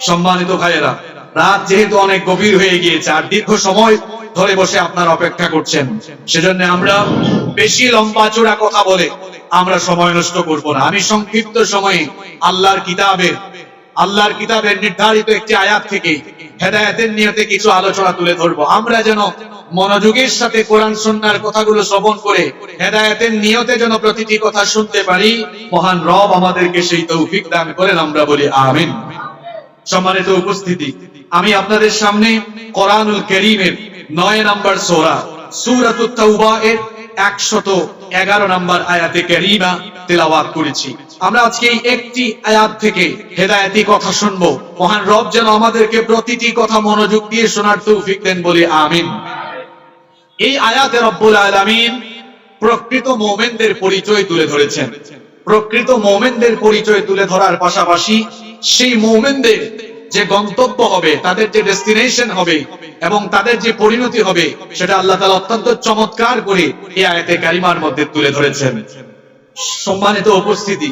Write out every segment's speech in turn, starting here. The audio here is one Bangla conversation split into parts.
সম্মানিত ভাইয়েরা, রাত যেহেতু অনেক গভীর হয়ে গিয়েছে আর দীর্ঘ সময় ধরে বসে আপনারা অপেক্ষা করছেন, সেজন্য আমরা বেশি লম্বা চূড়া কথা বলে আমরা সময় নষ্ট করব না। আমি সংক্ষিপ্ত সময়ে আল্লাহর কিতাবের নির্ধারিত একটি আয়াত থেকে হেদায়েতের নিয়তে কিছু আলোচনা তুলে ধরবো। আমরা যেন মনোযোগের সাথে কোরআন সুন্নাহর কথাগুলো শ্রবণ করে হেদায়েতের নিয়তে যেন প্রতিটি কথা শুনতে পারি, মহান রব আমাদেরকে সেই তৌফিক দান করেন, আমরা বলি আমিন। সম্মানিত উপস্থিতি, আমি আপনাদের সামনে কোরআনুল কারীমের 9 নম্বর সূরাতুত তাওবা এর 111 নম্বর আয়াতে কারীমা তেলাওয়াত করেছি। আমরা আজকে এই একটি আয়াত থেকে হেদায়েতি কথা শুনবো। মহান রব যেন আমাদেরকে প্রতিটি কথা মনোযোগ দিয়ে শোনার তৌফিক দেন, বলি আমিন। এই আয়াতে রব্বুল আলামিন প্রকৃত মুমিনদের পরিচয় তুলে ধরেছেন। প্রকৃত মুমিনদের পরিচয় তুলে ধরার পাশাপাশি সেই মুমিনদের যে গন্তব্য হবে, তাদের যে ডেস্টিনেশন হবে এবং তাদের যে পরিণতি হবে, সেটা আল্লাহ তাআলা অত্যন্ত চমৎকার করে এই আয়াতে কারিমার মধ্যে তুলে ধরেছেন। সম্মানিত উপস্থিতি,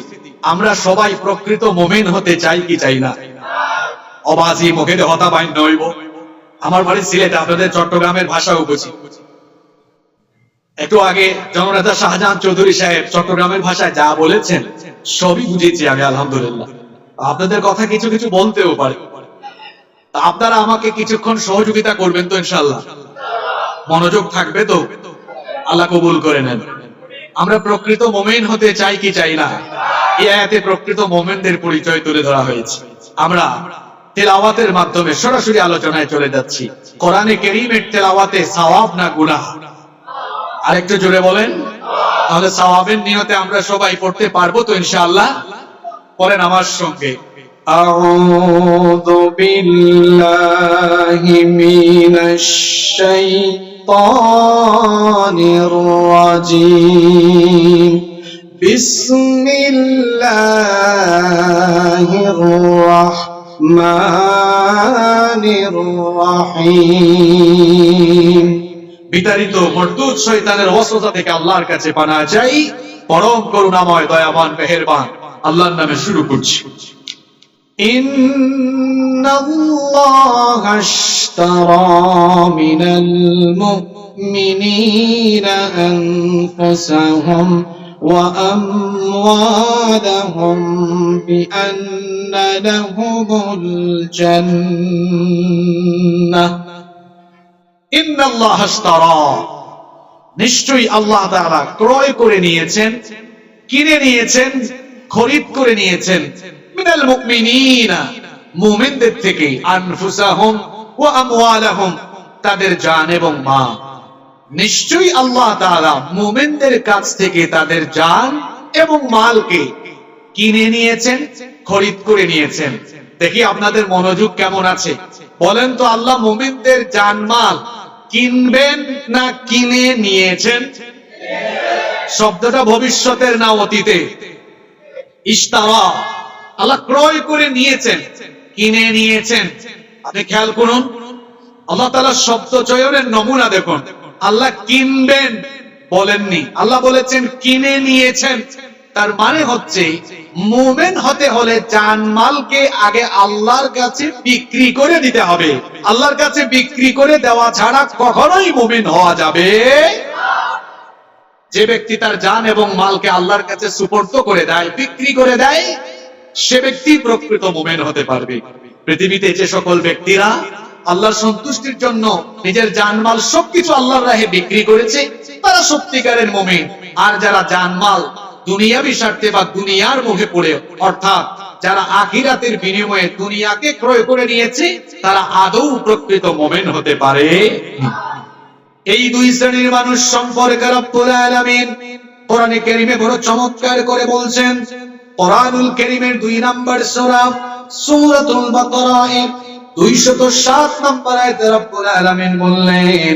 আমরা সবাই প্রকৃত মুমিন হতে চাই কি চাই না? অবাজি মুখে হতা বাইন নইব। আমার বাড়ি সিলেটে, আপনাদের চট্টগ্রামের ভাষাও বুঝি। একটু আগে জননেতা শাহজাহান চৌধুরী সাহেব চট্টগ্রামের ভাষায় যা বলেছেন সবই বুঝেছি আমি, আলহামদুলিল্লাহ। আপনাদের কথা কিছু কিছু বলতেও পারি, আপনারা আমাকে কিছুক্ষণ সহযোগিতা করবেন তো ইনশাআল্লাহ? মনোযোগ থাকবে তো? আল্লাহ কবুল করে নেন। আমরা প্রকৃত মুমিন হতে চাই কি চাই না? এই আয়াতে প্রকৃত মুমিনদের পরিচয় তুলে ধরা হয়েছে। আমরা তেলাওয়াতের মাধ্যমে সরাসরি আলোচনায় চলে যাচ্ছি। কোরআনে কারীমের তেলাওয়াতে সওয়াব না গুনাহ? আরেকটু জোরে বলেন। তাহলে সওয়াবের নিয়তে আমরা সবাই পড়তে পারবো তো ইনশাআল্লাহ? পড়েন আমার সঙ্গে। আউযু বিল্লাহি মিনাশ শাইতানির রাজীম। বিসমিল্লাহির রাহমানির রাহিম। বিতাড়িত মরদুদ শয়তানের ওয়াসওয়াসা থেকে আল্লাহর কাছে পানাহ চাই, পরম করুণাময় দয়াবান মেহেরবান আল্লাহর নামে শুরু করছি। ইন্নাল্লাহা আশতারা মিনাল মুমিনিনা আনফুসাহুম ওয়া আমওয়ালাহুম বিআন্না লাহুমুল জান্নাহ। ইন্নাল্লাহা আশতারা, নিশ্চয়ই আল্লাহ তাআলা ক্রয় করে নিয়েছেন, কিনে নিয়েছেন, খরিদ করে নিয়েছেন মিনাল মুমিনিনা, মুমিনদের থেকে, আনফুসাহুম ওয়া আমওয়ালাহুম, তাদের জান এবং মাল। নিশ্চয়ই আল্লাহ তাআলা মুমিনদের কাছ থেকে তাদের জান এবং মালকে কিনে নিয়েছেন, খরিদ করে নিয়েছেন। দেখি আপনাদের মনোযোগ কেমন আছে? বলেন তো, আল্লাহ মুমিনদের জান মাল কিনবেন না কিনে নিয়েছেন? শব্দটা ভবিষ্যতের না অতীতে? ইশতারা, আল্লাহ ক্রয় করে নিয়েছেন, কিনে নিয়েছেন। আপনি খেয়াল করুন, আল্লাহ তাআলা শব্দ চয়নের নমুনা দেখুন। আল্লাহ কিনবেন বলেননি, আল্লাহ বলেছেন কিনে নিয়েছেন। তার মানে হচ্ছে মুমিন হতে হলে জানমালকে আগে আল্লাহর কাছে বিক্রি করে দিতে হবে। আল্লাহর কাছে বিক্রি করে দেওয়া ছাড়া কখনোই মুমিন হওয়া যাবে না। যে ব্যক্তি তার জান এবং মালকে আল্লাহর কাছে সুপর্দ করে দেয়, বিক্রি করে দেয়, সে ব্যক্তি প্রকৃত মুমিন হতে পারবে। পৃথিবীতে যে সকল ব্যক্তিরা আল্লাহর সন্তুষ্টির জন্য নিজের জানমাল সবকিছু আল্লাহর রাহে বিক্রি করেছে, তারা সত্যিকারের মুমিন। আর যারা জানমাল দুনিয়াবি স্বার্থে বা দুনিয়ার মুখে পড়ে, অর্থাৎ যারা আখিরাতের বিনিময়ে দুনিয়াকে ক্রয় করে নিয়েছে, তারা আদৌ প্রকৃত মুমিন হতে পারে না। এই দুই শ্রেণীর মানুষ সম্পর্কে রব্বুল আলামিন কোরআনে কারীমে বড় চমৎকার করে বলছেন। কোরআনুল কারীমের 2 নম্বর সূরা সূরাতুল বাকারা এর 207 নম্বর আয়াতে রব্বুল আলামিন বললেন,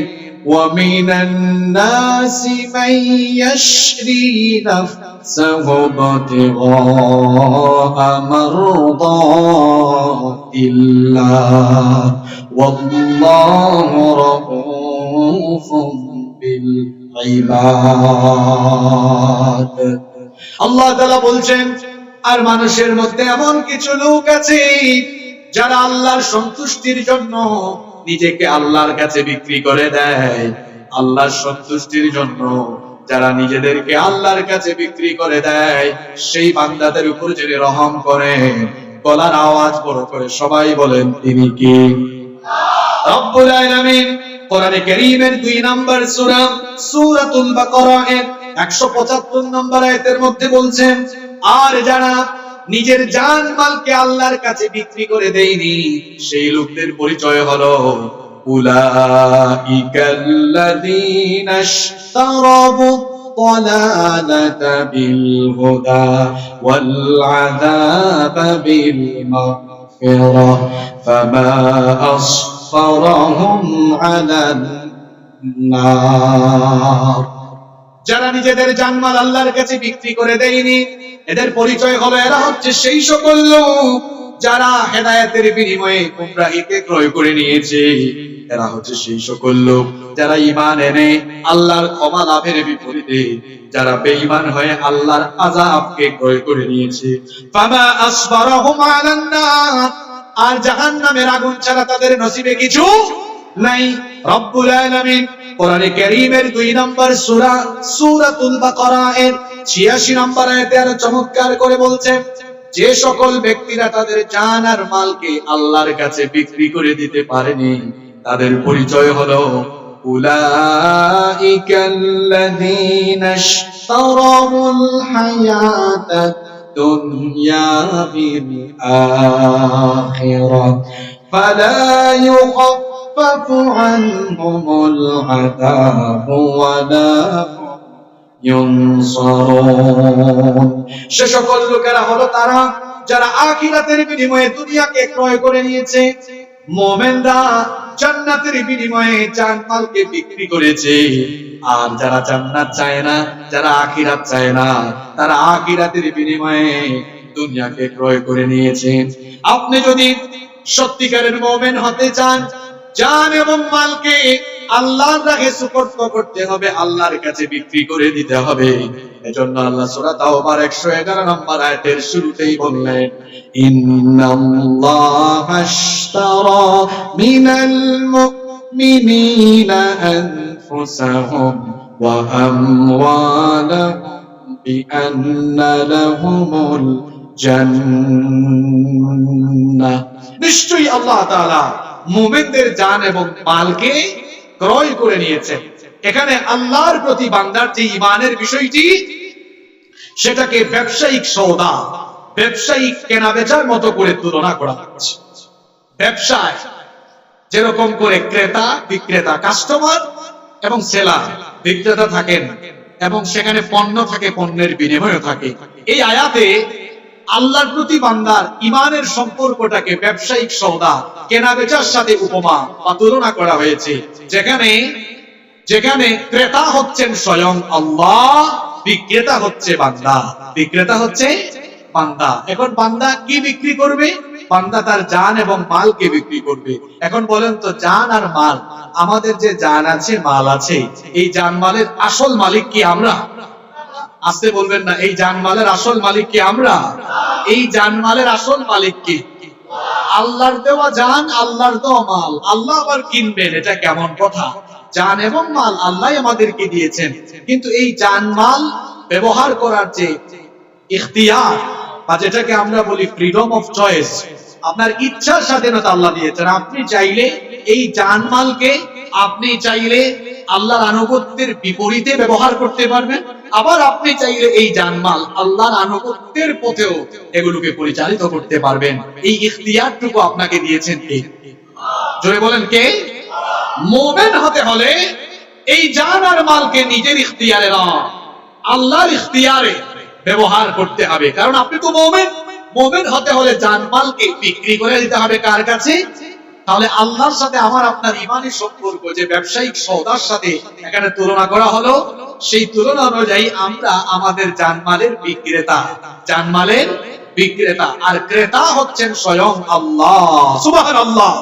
ওয়া মিনান নাসি মান ইয়াশরি নাফসাহু বিতিগা মারদাতিল্লাহ ওয়াল্লাহু রাউফুম বিল ইবাদ। আল্লাহ তাআলা বলছেন, আর মানুষের মধ্যে এমন কিছু লোক আছে যারা আল্লাহর সন্তুষ্টির জন্য নিজেকে আল্লাহর কাছে বিক্রি করে দেয়, আল্লাহর সন্তুষ্টির জন্য যারা নিজেদেরকে আল্লাহর কাছে বিক্রি করে দেয়, সেই বান্দাদের উপর যিনি রহম করেন, গলার আওয়াজ বড় করে সবাই বলেন তিনি কি? রব্বুল আলামিন কোরআনে কারীমের 2 নম্বর সূরা সূরাতুল বাকারা এর 175 নম্বর আয়াতের মধ্যে বলছেন, আর যারা নিজের জান মালকে আল্লাহর কাছে বিক্রি করে দেয়নি, সেই লোকদের পরিচয় হলো উলাইকাল্লাযীনা ইশতারাবু الضلالة بالهدى والعذاب بالمغفرة فما أصبرهم على النار। যারা নিজেদের জানমাল আল্লাহর কাছে বিক্রি করে দেয়নি, এদের পরিচয় হলো এরা হচ্ছে সেই সকল লোক যারা হেদায়েতের বিনিময়ে গুমরাহিকে ক্রয় করে নিয়েছে। এরা হচ্ছে সেই সকল লোক যারা ঈমান এনে আল্লাহর ক্ষমা লাভের বিপরীতে যারা বেঈমান হয়ে আল্লাহর আযাবকে ক্রয় করে নিয়েছে। ফামা আসবারাহুম আলান নার, আর জাহান্নামের আগুন ছাড়া তাদের নসিবে কিছু নাই। রব্বুল আলামিন কোরআনে কারীমের 2 নম্বর সূরা সূরাতুল বাকারা এর 86 নম্বর আয়াতে আরো চমৎকার করে বলছেন, যে সকল ব্যক্তিরা তাদের জান আর মালকে আল্লাহর কাছে বিক্রি করে দিতে পারেনি, তাদের পরিচয় হলো উলাইকাল্লাযীনা ইশতারাবুল হায়াতাদ দুনিয়া বিল আখিরাহ ফালা ইউখাফফাফু আনহুমুল আযাবু ওয়ালা ইউনসারুন। সে সকল লোকেরা হলো তারা যারা আখিরাতের বিনিময়ে দুনিয়াকে ক্রয় করে নিয়েছে। মুমিনরা জান্নাতের বিনিময়ে জানমালকে বিক্রি করেছে, আর যারা জান্নাত চায় না, যারা আখিরাত চায় না, তারা আখিরাতের বিনিময়ে দুনিয়াকে ক্রয় করে নিয়েছে। আপনি যদি সত্যিকারের মুমিন হতে চান, জান এবং মালকে আল্লাহর রাহে সুপর্দ করতে হবে, আল্লাহর কাছে বিক্রি করে দিতে হবে। এজন্য আল্লাহ সূরা তাওবার 111 নম্বর আয়াতের শুরুতেই বললেন, ইন্নাল্লাহা আশতারা মিনাল মুমিনিনা আনফুসাহুম ওয়া আমওয়ালাহুম বিআন্না লাহুমুল জান্নাহ। নিশ্চয়ই আল্লাহ তাআলা মুমিনদের জান এবং মালকে ক্রয় করে নিয়েছেন। এখানে আল্লাহর প্রতি বান্দার যে ঈমানের বিষয়টি, সেটাকে ব্যবসায়িক সওদা, ব্যবসায়িক কেনাবেচার মতো করে তুলনা করা হচ্ছে। ব্যবসায় যেরকম করে ক্রেতা বিক্রেতা, কাস্টমার এবং সেলার, বিক্রেতা থাকেন এবং সেখানে পণ্য থাকে, পণ্যের বিনিময় থাকে। এই আয়াতে আল্লাহর প্রতি বান্দার ঈমানের সম্পর্কটাকে ব্যবসায়িক সওদা, কেনাবেচার সাথে উপমা বা তুলনা করা হয়েছে, যেখানে ক্রেতা হচ্ছেন স্বয়ং আল্লাহ, বিক্রেতা হচ্ছে বান্দা, বিক্রেতা হচ্ছে বান্দা। এখন বান্দা কি বিক্রি করবে? বান্দা তার জান এবং মালকে বিক্রি করবে। এখন বলেন তো, জান আর মাল, আমাদের যে জান আছে, মাল আছে, এই জান মালের আসল মালিক কি আমরা? আসতে বলবেন না, এই জানমালের আসল মালিক কি আমরা? এই জানমালের আসল মালিক কি? আল্লাহর দেওয়া জান, আল্লাহর দেওয়া মাল, আল্লাহ আবার কিনবেন, এটা কেমন কথা? জান এবং মাল আল্লাহ আমাদেরকে দিয়েছেন, কিন্তু এই জান মাল ব্যবহার করার যে ইখতিয়ার, বা যেটাকে আমরা বলি ফ্রিডম অফ চয়েস, আপনার ইচ্ছার স্বাধীনতা আল্লাহ দিয়েছেন। আপনি চাইলে এই জান মালকে আপনি চাইলে আল্লাহর আনুগত্যের বিপরীতে ব্যবহার করতে পারবেন, আবার আপনি চাইলে এই জানমাল আল্লাহর আনুগত্যের পথেও এগুলোকে পরিচালিত করতে পারবেন। এই ইখতিয়ারটুকু আপনাকে দিয়েছেন কে? জোরে বলেন কে? মুমিন হতে হলে এই জান আর মালকে নিজের ইখতিয়ারে নয়, আল্লাহর ইখতিয়ারে ব্যবহার করতে হবে। কারণ আপনি তো মুমিন, মুমিন হতে হলে জান মালকে বিক্রি করে দিতে হবে কার কাছে? তাহলে আল্লাহর সাথে আমার আপনার ঈমানি সম্পর্ক যে ব্যবসায়িক সওদার সাথে এখানে তুলনা করা হলো, সেই তুলনা অনুযায়ী আমরা আমাদের জানমালের বিক্রেতা, জানমালের বিক্রেতা, আর ক্রেতা হচ্ছেন স্বয়ং আল্লাহ। সুবহানাল্লাহ।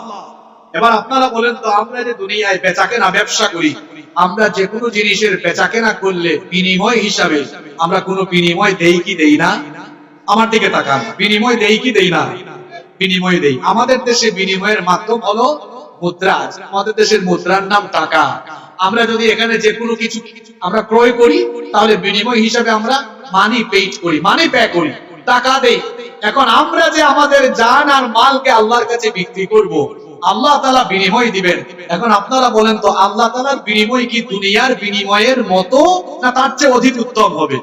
এবার আপনারা বলেন তো, আমরা যে দুনিয়ায় বেচাকেনা ব্যবসা করি, আমরা যে কোনো জিনিসের বেচাকেনা করলে বিনিময় হিসাবে আমরা কোনো বিনিময় দেই কি দেই না? আমার দিকে তাকান, বিনিময় দেই কি দেই না? বিনিময় দেই। আমাদের দেশে বিনিময়ের মাধ্যম হলো মুদ্রা। আমাদের দেশের মুদ্রার নাম টাকা। আমরা যদি এখানে যে কোনো কিছু আমরা ক্রয় করি, তাহলে বিনিময় হিসাবে আমরা মানি পেইড করি, মানি পে করি, টাকা দেই। এখন আমরা যে আমাদের জান আর মালকে আল্লাহর কাছে বিক্রি করব, আল্লাহ তাআলা বিনিময় দিবেন। এখন আপনারা বলেন তো, আল্লাহ তাআলার বিনিময় কি দুনিয়ার বিনিময়ের মতো, না তার চেয়ে অধিক উত্তম হবে?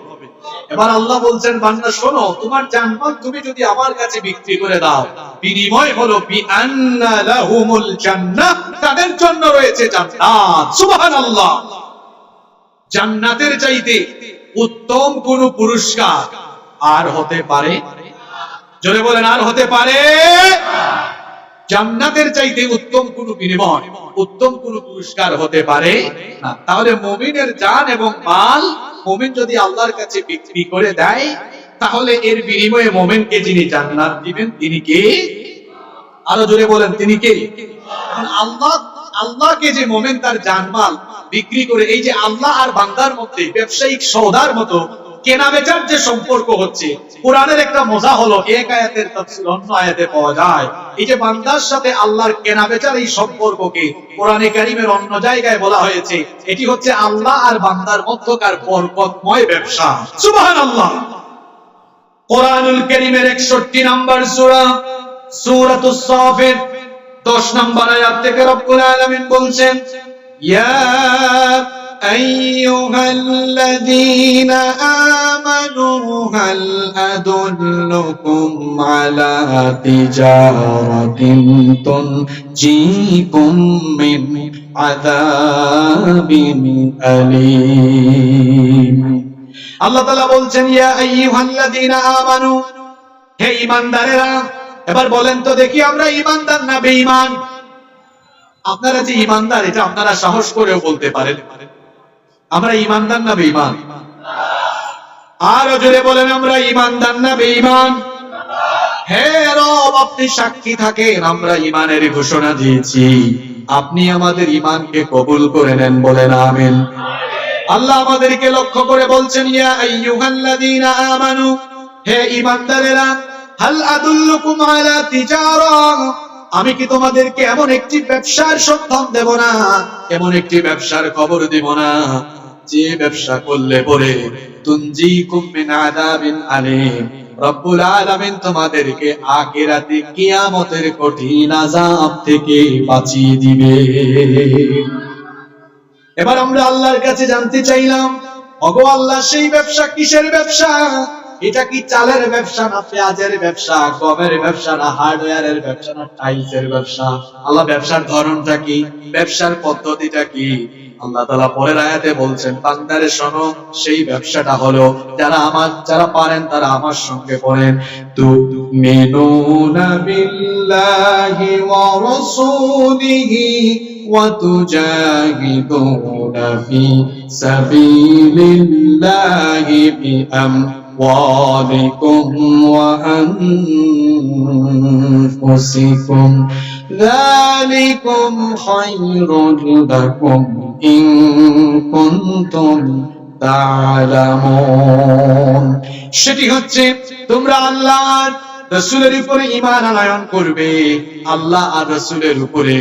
এবার আল্লাহ বলছেন, বান্দা শোনো, তোমার জানমাল তুমি যদি আমার কাছে বিক্রি করে দাও, বিনিময় হলো বিআন্না লাহুমুল জান্নাহ, তাদের জন্য রয়েছে জান্নাত। সুবহানাল্লাহ। জান্নাতের চাইতে উত্তম কোন পুরস্কার আর হতে পারে? জোরে বলেন, আর হতে পারে? জান্নাতের চাইতে উত্তম কোন বিনিময়, উত্তম কোন পুরস্কার হতে পারে না। তাহলে মুমিনের জান এবং মাল মুমিন যদি আল্লাহর কাছে বিক্রি করে দেয়, তাহলে এর বিনিময়ে মুমিনকে যিনি জান্নাত দিবেন তিনি কে? আরো জোরে বলেন, তিনি কে? আল্লাহকে যে মুমিন তার জানমাল বিক্রি করে, এই যে আল্লাহ আর বান্দার মধ্যে ব্যবসায়িক সওদার মতো কেনা বেচার যে সম্পর্ক হচ্ছে, কোরআনের একটা মজা হলো, এক আয়াতের তাফসীর অন্য আয়াতে পাওয়া যায়। এই যে বান্দার সাথে আল্লাহর কেনা বেচার এই সম্পর্ককে কোরআনে কারীমের অন্য জায়গায় বলা হয়েছে, এটি হচ্ছে আল্লাহ আর বান্দার মধ্যকার বরকতময় ব্যবসা। সুবহানাল্লাহ। কোরআনুল কারীমের 61 নম্বর সূরা, সূরাতুস সাফির 10 নম্বর আয়াত থেকে রব্বুল আলামিন বলছেন, ইয়া আইয়ুহাল্লাযীনা আমানু হাল আদুল্লুকুম আলা তিজারাতিন তুনজিকুম মিন আযাবিন আলীম। আল্লাহ তাআলা বলছেন, ইয়া আইয়ুহাল্লাযীনা আমানু, হে ঈমানদারেরা। এবার বলেন তো দেখি, আমরা ঈমানদার না বেঈমান? আপনারা যে ঈমানদার, এটা আপনারা সাহস করেও বলতে পারেন, আমরা ঈমানদার না বেঈমান? আরো জোরে বলেন, আমরা ঈমানদার না বেঈমান? হে রব, আপনি সাক্ষী থাকেন, আমরা ঈমানের ঘোষণা দিয়েছি, আপনি আমাদের ঈমানকে কবুল করে নেন, বলেন আমিন। আল্লাহ আমাদেরকে লক্ষ্য করে বলছেন, ইয়া আইয়ুহাল্লাযীনা আমানু, হে ঈমানদারেরা, হাল আদুল্লুকুম আলা তিজারা, আমি কি তোমাদেরকে এমন একটি ব্যবসার সন্ধান দেব না, এমন একটি ব্যবসার খবর দেব না, যে ব্যবসা করলে পরে তুনজিকুম মিন আযাবিন আলীম, রব্বুল আলামিন তোমাদেরকে আখিরাতে কিয়ামতের কঠিন আযাব থেকে বাঁচিয়ে দিবে। এবার আমরা আল্লাহর কাছে জানতে চাইলাম, ওগো আল্লাহ, সেই ব্যবসা কিসের ব্যবসা? এটা কি চালের ব্যবসা, না পেঁয়াজের ব্যবসা, গমের ব্যবসা, না হার্ডওয়্যারের ব্যবসা, না টাইলসের ব্যবসা? আল্লাহ, ব্যবসার ধরনটা কি, ব্যবসার পদ্ধতিটা কি? আল্লাহ তাআলা পরের আয়াতে বলছেন, বান্দারে শোনো, সেই ব্যবসাটা হলো, যারা পারেন তারা আমার সঙ্গে পড়েন, তুমিনুনা বিল্লাহি ওয়া রাসূলিহি ওয়া তুজাহিদুনা ফি সাবিলিল্লাহি বিআমওয়ালিকুম ওয়া আনফুসিকুম, যালিকুম খায়রুল লাকুম ইন কুনতুম তা'লামুন। সেটি হচ্ছে, তোমরা আল্লাহ আর রাসূলের উপরে ঈমান আনয়ন করবে। আল্লাহ আর রাসূলের উপরে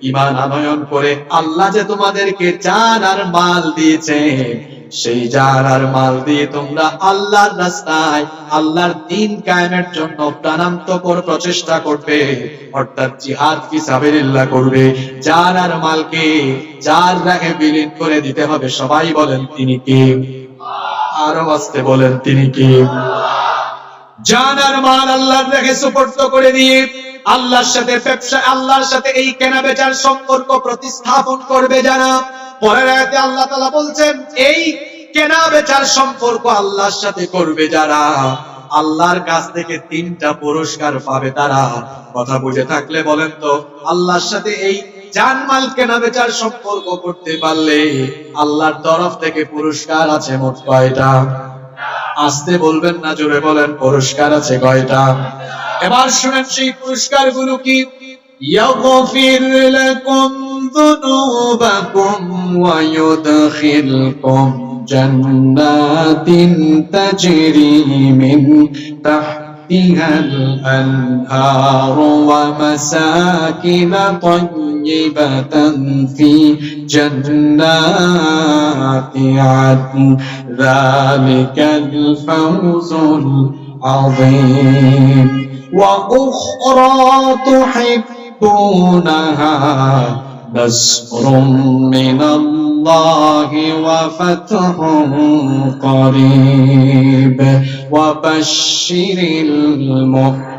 ঈমান আনয়ন করে আল্লাহ যে তোমাদেরকে জান আর মাল দিয়েছেন, সেই জান আর মাল দিয়ে তোমরা আল্লাহর রাস্তায়, আল্লাহর দ্বীন কায়েমের জন্য প্রাণান্তকর প্রচেষ্টা করবে, অর্থাৎ জিহাদ ফি সাবিলিল্লাহ করবে। জান আর মালকে যার রাহে বিলীন করে দিতে হবে। সবাই বলেন, তিনি কে? আরো আস্তে বলেন, তিনি কে? জান আর মাল আল্লাহর রাহে সুপর্দ করে দিয়ে আল্লাহর সাথে ব্যবসা, আল্লাহর সাথে এই কেনা বেচার সম্পর্ক প্রতিস্থাপন করবে যারা, পরের আয়াতে আল্লাহ তাআলা বলছেন, এই কেনা বেচার সম্পর্ক আল্লাহর সাথে করবে যারা, আল্লাহর কাছ থেকে 3টা পুরস্কার পাবে তারা। কথা বুঝে থাকলে বলেন তো, আল্লাহর সাথে এই জানমাল কেনা বেচার সম্পর্ক করতে পারলে আল্লাহর তরফ থেকে পুরস্কার আছে মোট কয়টা? আস্তে বলবেন না, জোরে বলেন, পুরস্কার আছে কয়টা? এবার শুনেন সেই পুরস্কারগুলো কি। ইয়াগফির লাকুম যুনুবাকুম ওয়া ইউদখিলকুম জান্নাতিন তাজরি মিন تحتها الأنهار ومساكن طيبة في جنات عدن ذلك الفوز العظيم وأخرى تحبونها نصر من الله وفتح قريب وبشر المؤمنين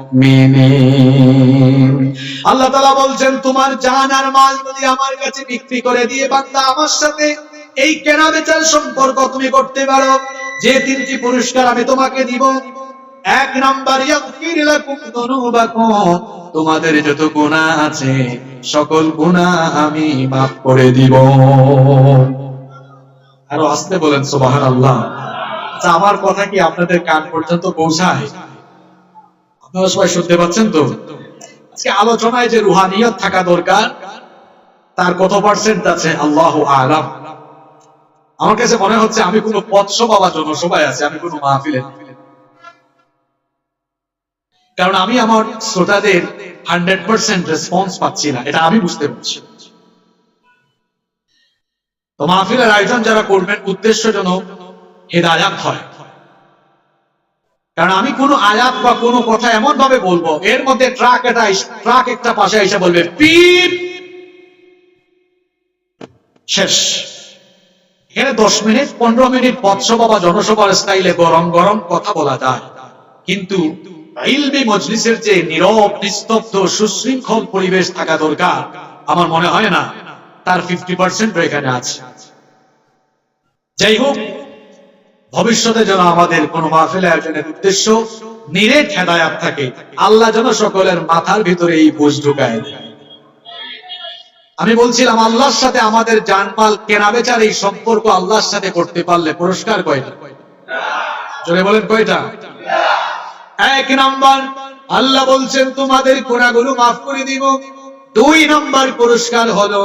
আল্লাহ তাআলা বলছেন তোমার জান আর মাল যদি আমার কাছে বিক্রি করে দিয়ে বান্দা আমার সাথে এই কেনা বেচার সম্পর্ক তুমি করতে পারো, যে তিনটি পুরস্কার আমি তোমাকে দিব। এক নাম্বার, ইয়াগফির লাকুম যুনুবাকুম, তোমাদের যত গুনাহ আছে সকল গুনাহ আমি মাফ করে দিব। আরো আস্তে বলেন সুবহানাল্লাহ। আচ্ছা, আমার কথা কি আপনাদের কান পর্যন্ত পৌঁছায়? আপনারা সবাই শুনতে পাচ্ছেন তো? আজকে আলোচনায় যে রুহানিয়ত থাকা দরকার তার কত পার্সেন্ট আছে আল্লাহু আ'লাম। আমার কাছে মনে হচ্ছে আমি কোনো পথসভা বা জনসভায় আছি, আমি কোনো মাহফিলে। কারণ আমি আমার শ্রোতাদের 100% রেসপন্স পাচ্ছি না, এটা আমি বুঝতে পারছি। তো মাহফিলের আয়োজন যারা করবেন উদ্দেশ্য যেন হেদায়াত হয়। কারণ আমি কোনো আয়াত বা কোনো কথা এমন ভাবে বলবো এর মধ্যে ট্রাক একটা পাশে এসে বলবে পিপ, শেষ। এখানে 10 মিনিট 15 মিনিট পথসভা বা জনসভার স্টাইলে গরম গরম কথা বলা যায়, কিন্তু ইলমি মজলিসের যে নীরব নিস্তব্ধ সুশৃঙ্খল পরিবেশ থাকা দরকার আমার মনে হয় না তার 50% এখানে আছে। যাই হোক, ভবিষ্যতে যেন আমাদের কোন মাহফিল আয়োজনের উদ্দেশ্য নিরেট হেদায়াত থাকে, আল্লাহ যেন সকলের মাথার ভিতরে এই বোঝ ঢুকায় দেয়। আমি বলছিলাম আল্লাহর সাথে আমাদের জানমাল কেনাবেচার এই সম্পর্ক আল্লাহর সাথে করতে পারলে পুরস্কার কয়টা? জোরে বলেন কয়টা? এক নাম্বার, আল্লাহ বলছেন তোমাদের গুনাহগুলো মাফ করে দিব। 2 নাম্বার পুরস্কার হলো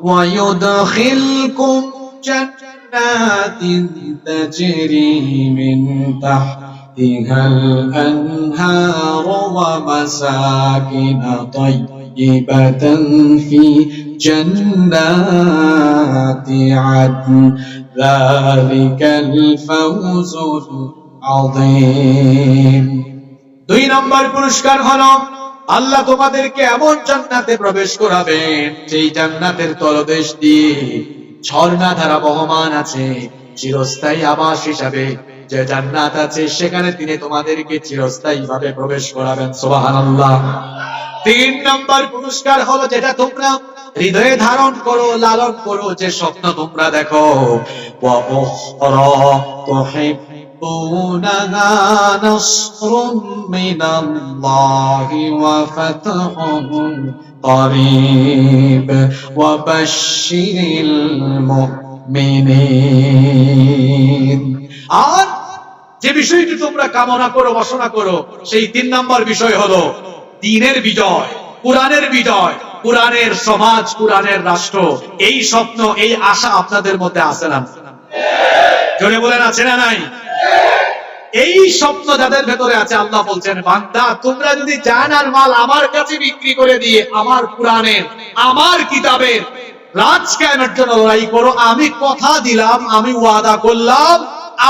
ويدخلكم جنات تجري من تحتها الأنهار ومساكن طيبة في جنات عدن ذلك الفوز العظيم 2 নাম্বার পুরস্কার হলো আল্লাহ তোমাদেরকে এমন জান্নাতে প্রবেশ করাবেন যেই জান্নাতের তলদেশ দিয়ে ঝর্ণা ধারা বহমান আছে। চিরস্থায়ী আবাস হিসাবে যে জান্নাত আছে সেখানে তিনি তোমাদেরকে চিরস্থায়ী ভাবে প্রবেশ করাবেন। সুবহানাল্লাহ। 3 নাম্বার পুরস্কার হলো যেটা তোমরা হৃদয়ে ধারণ করো, লালন করো, যে স্বপ্ন তোমরা দেখো, ওয়া উখরা তুহিব্বুনাহা নাসরুম মিনাল্লাহি ওয়া ফাতহুন قريب وبشر المؤمنين আর যে বিষয়টি তোমরা কামনা করো বাসনা করো সেই 3 নাম্বার বিষয় হলো দ্বীনের বিজয়, কুরআনের বিজয়, কুরআনের সমাজ, কুরআনের রাষ্ট্র। এই স্বপ্ন এই আশা আপনাদের মধ্যে আছে না? জোরে বলেন আছে না নাই? এই স্বপ্ন যাদের ভেতরে আছে আল্লাহ বলছেন বান্দা তোমরা যদি জান আর মাল আমার কাছে বিক্রি করে দিয়ে আমার কুরআনের আমার কিতাবের রাজ কায়েমের জন্য লড়াই করো, আমি কথা দিলাম, আমি ওয়াদা করলাম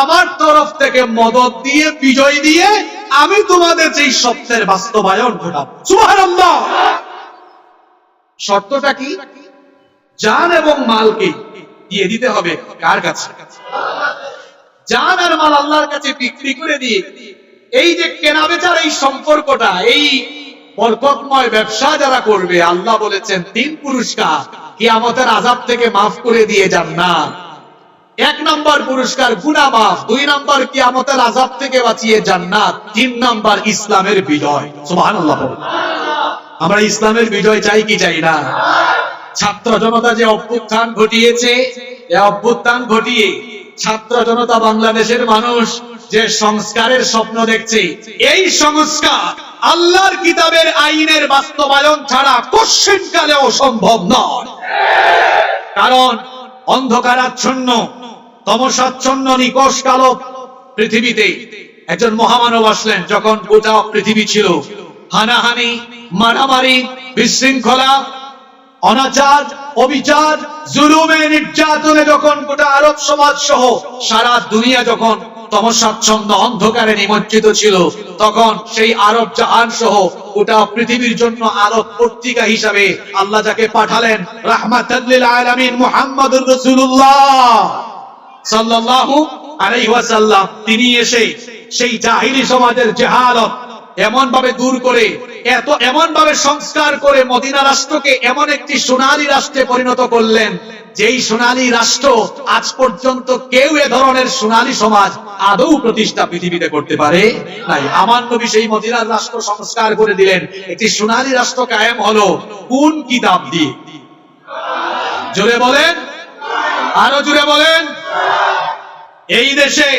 আমার তরফ থেকে মদদ দিয়ে বিজয় দিয়ে আমি তোমাদের সেই স্বপ্নের বাস্তবায়ন ঘটাবো। সুবহানাল্লাহ। শর্তটা কি? জান এবং মালকে দিয়ে দিতে হবে কার কাছে? জান আর মাল আল্লাহর কাছে বিক্রি করে দিয়ে এই যে কেনাবেচার এই সম্পর্কটা, এই বরকতময় ব্যবসা যারা করবে আল্লাহ বলেছেন 3 পুরস্কার কিয়ামতের আযাব থেকে মাফ করে দিয়ে জান্নাত। 1 নাম্বার পুরস্কার গুনাহ মাফ, 2 নাম্বার কিয়ামতের আযাব থেকে বাঁচিয়ে জান্নাত, 3 নাম্বার ইসলামের বিজয়। সুবহানাল্লাহ। আমরা ইসলামের বিজয় চাই কি চাই না? ছাত্র জনতা যে অভ্যুত্থান ঘটিয়েছে, এই অভ্যুত্থান ঘটিয়ে ছাত্র জনতা বাংলাদেশের মানুষ যে সংস্কারের স্বপ্ন দেখছে, এই সংস্কার আল্লাহর কিতাবের আইনের বাস্তবায়ন ছাড়া কোশ্চিনকালেও সম্ভব নয়। কারণ অন্ধকারাচ্ছন্ন তমসাচ্ছন্ন নিকষ কালো পৃথিবীতে একজন মহামানব আসলেন, যখন গোটা পৃথিবী ছিল হানাহানি, মারামারি, বিশৃঙ্খলা, অনাচার, অবিচার, জুলুমে, নির্যাতনে যখন গোটা আরব সমাজ সহ সারা দুনিয়া যখন তমসাচ্ছন্ন অন্ধকারে নিমজ্জিত ছিল, তখন সেই আরব জাহান সহ গোটা পৃথিবীর জন্য আলোক পত্রিকা হিসাবে আল্লাহ যাকে পাঠালেন রাহমাতাল লিল আলামিন মুহাম্মদুর রাসূলুল্লাহ সাল্লাল্লাহু আলাইহি ওয়াসাল্লাম, তিনি এসে সেই জাহিলি সমাজের জাহালত এমন ভাবে দূর করে, এমন ভাবে সংস্কার করে মদিনা রাষ্ট্রকে এমন একটি সোনালী রাষ্ট্রে পরিণত করলেন, যেই সোনালী রাষ্ট্র আজ পর্যন্ত কেউ এ ধরনের সোনালী সমাজ আদৌ প্রতিষ্ঠা পৃথিবীতে করতে পারে নাই। আমার নবী সেই মদিনার রাষ্ট্র সংস্কার করে দিলেন, একটি সোনালী রাষ্ট্র কায়েম হলো কোন কিতাব দিয়ে? জোরে বলেন, আরো জোরে বলেন। এই দেশে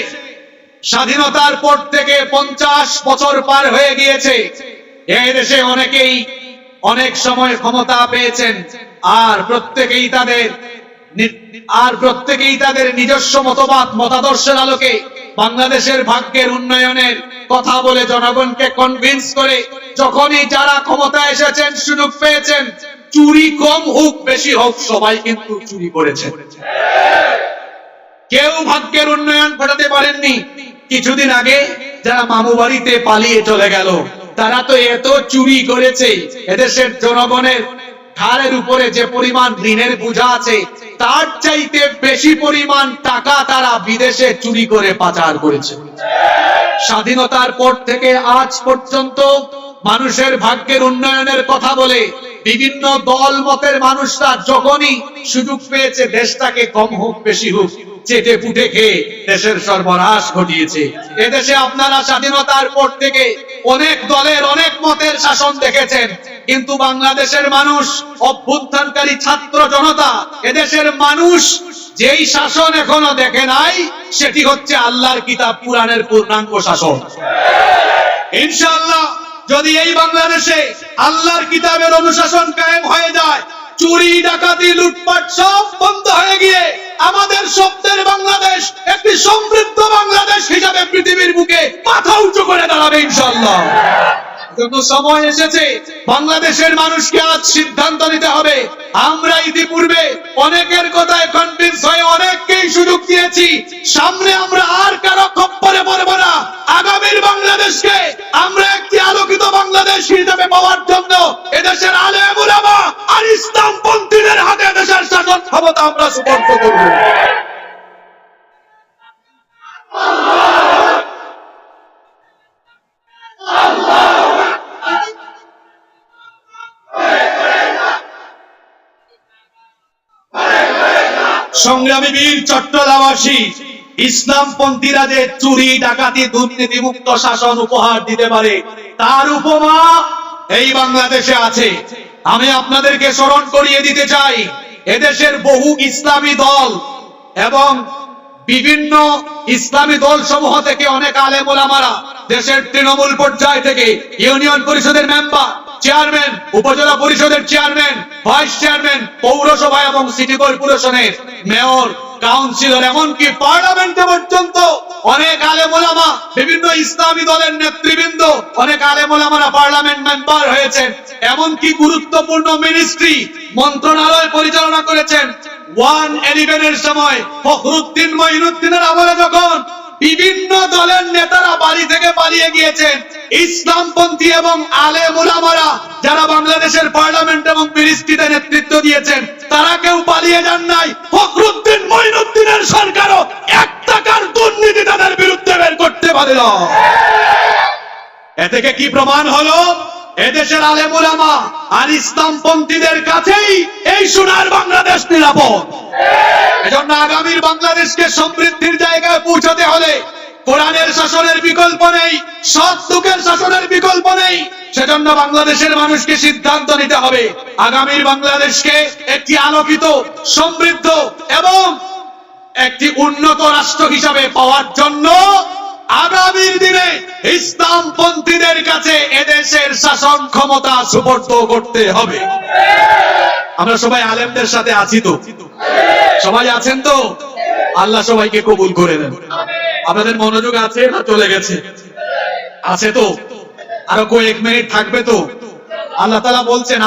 স্বাধীনতার পর থেকে 50 বছর পার হয়ে গিয়েছে। এই দেশে অনেকেই অনেক সময় ক্ষমতা পেয়েছেন, আর প্রত্যেকেই তাদের নিজস্ব মতাদর্শের আলোকে বাংলাদেশের ভাগ্যের উন্নয়নের কথা বলে জনগণকে কনভিন্স করে যখনই যারা ক্ষমতায় এসেছেন, সুযোগ পেয়েছেন, চুরি কম হোক বেশি হোক সবাই কিন্তু চুরি করেছে। কেউ ভাগ্যের উন্নয়ন ঘটাতে পারেননি। কিছুদিন আগে যারা মামু বাড়িতে পালিয়ে চলে গেল, তারা তো এত চুরি করেছে, এদেশের জনগণের ঘাড়ের উপরে যে পরিমাণ ঋণের বোঝা আছে, তার চাইতে বেশি পরিমাণ টাকা তারা বিদেশে চুরি করে পাচার করেছে। স্বাধীনতার পর থেকে আজ পর্যন্ত মানুষের ভাগ্যের উন্নয়নের কথা বলে বিভিন্ন দল মতের মানুষরা যখনই সুযোগ পেয়েছে, দেশটাকে কম হোক বেশি হোক চেটে পুটে খেয়ে দেশের সর্বনাশ ঘটিয়েছে। এদেশে আপনারা স্বাধীনতার পর থেকে অনেক দলের অনেক মতের শাসন দেখেছেন, কিন্তু বাংলাদেশের মানুষ, অভ্যুত্থানকারী ছাত্র জনতা, এদেশের মানুষ যেই শাসন এখনো দেখে নাই, সেটি হচ্ছে আল্লাহর কিতাব কুরআনের পূর্ণাঙ্গ শাসন। ইনশাআল্লাহ যদি এই বাংলাদেশে আল্লাহর কিতাবের অনুশাসন কায়েম হয়ে যায়, চুরি, ডাকাতি, লুটপাট সব বন্ধ হয়ে গিয়ে আমাদের স্বপ্নের বাংলাদেশ একটি সমৃদ্ধ বাংলাদেশ হিসাবে পৃথিবীর বুকে মাথা উঁচু করে দাঁড়াবে ইনশাআল্লাহ। কিন্তু সময় এসেছে বাংলাদেশের মানুষকে আজ সিদ্ধান্ত নিতে হবে। আমরা ইতিপূর্বে অনেকের কথায় কনভিন্স হয়ে অনেককেই সুযোগ দিয়েছি, সামনে আমরা আর কারো খপ্পরে পড়ব না। আগামীর বাংলাদেশকে আমরা একটি আলোকিত বাংলাদেশ হিসেবে পাওয়ার জন্য এদেশের আলেম উলামা আর ইসলামপন্থীদের হাতে দেশের শাসন ক্ষমতা আমরা সুপর্দ করব। সংগ্রামী বীর চট্টগ্রামবাসী, ইসলামপন্থীরা যে চুরি, ডাকাতি, দুর্নীতি মুক্ত শাসন উপহার দিতে পারে, তার উপমা এই বাংলাদেশে আছে। আমি আপনাদেরকে স্মরণ করিয়ে দিতে চাই, এদেশের বহু ইসলামী দল এবং বিভিন্ন ইসলামী দল সমূহ থেকে অনেক আলেম ওলামারা দেশের তৃণমূল পর্যায় থেকে ইউনিয়ন পরিষদের মেম্বার, চেয়ারম্যান, উপজেলা পরিষদের চেয়ারম্যান, ভাইস চেয়ারম্যান, পৌরসভা এবং সিটি কর্পোরেশনের মেয়র, কাউন্সিলর, এমনকি পার্লামেন্টে পর্যন্ত অনেক আলেম ওলামা, বিভিন্ন ইসলামী দলের নেতৃবৃন্দ, অনেক আলেম ওলামারা পার্লামেন্ট মেম্বার হয়েছেন। এমনকি গুরুত্বপূর্ণ মিনিস্ট্রি, মন্ত্রণালয় পরিচালনা করেছেন। 111 এর সময় ফখরুদ্দিন মঈনুদ্দিনের আমলে যখন বিভিন্ন দলের নেতারা বাড়ি থেকে পালিয়ে গিয়েছেন, ইসলামপন্থী এবং আলেম উলামারা যারা বাংলাদেশের পার্লামেন্ট এবং মিনিস্ট্রিতে নেতৃত্ব দিয়েছেন, তারা কেউ পালিয়ে যান নাই। ফখরুদ্দিন মঈনুদ্দিনের সরকারও 1 টাকার দুর্নীতি তাদের বিরুদ্ধে বের করতে পারে না। এ থেকে কি প্রমাণ হলো? এদেশের আলেম উলামা আর ইসলামপন্থীদের কাছেই এই সোনার বাংলাদেশ নিরাপদ। এজন্য আগামীর বাংলাদেশকে সমৃদ্ধির জায়গায় পৌঁছাতে হলে কোরআনের শাসনের বিকল্প নেই, সৎ লোকের শাসনের বিকল্প নেই। সেজন্য বাংলাদেশের মানুষকে সিদ্ধান্ত নিতে হবে আগামীর বাংলাদেশকে একটি আলোকিত, সমৃদ্ধ এবং একটি উন্নত রাষ্ট্র হিসাবে পাওয়ার জন্য আগামীর দিনে ইসলামপন্থীদের কাছে এদেশের শাসন ক্ষমতা সুপর্দ করতে হবে। আমরা সবাই আলেমদের সাথে আছি তো? সবাই আছেন তো? আল্লাহ সবাইকে কবুল করে নেন। আপনাদের মনোযোগ আছে না চলে গেছে? আছে তো? আরো কয়েক মিনিট থাকবে তো? আল্লাহ তাআলা বলছেন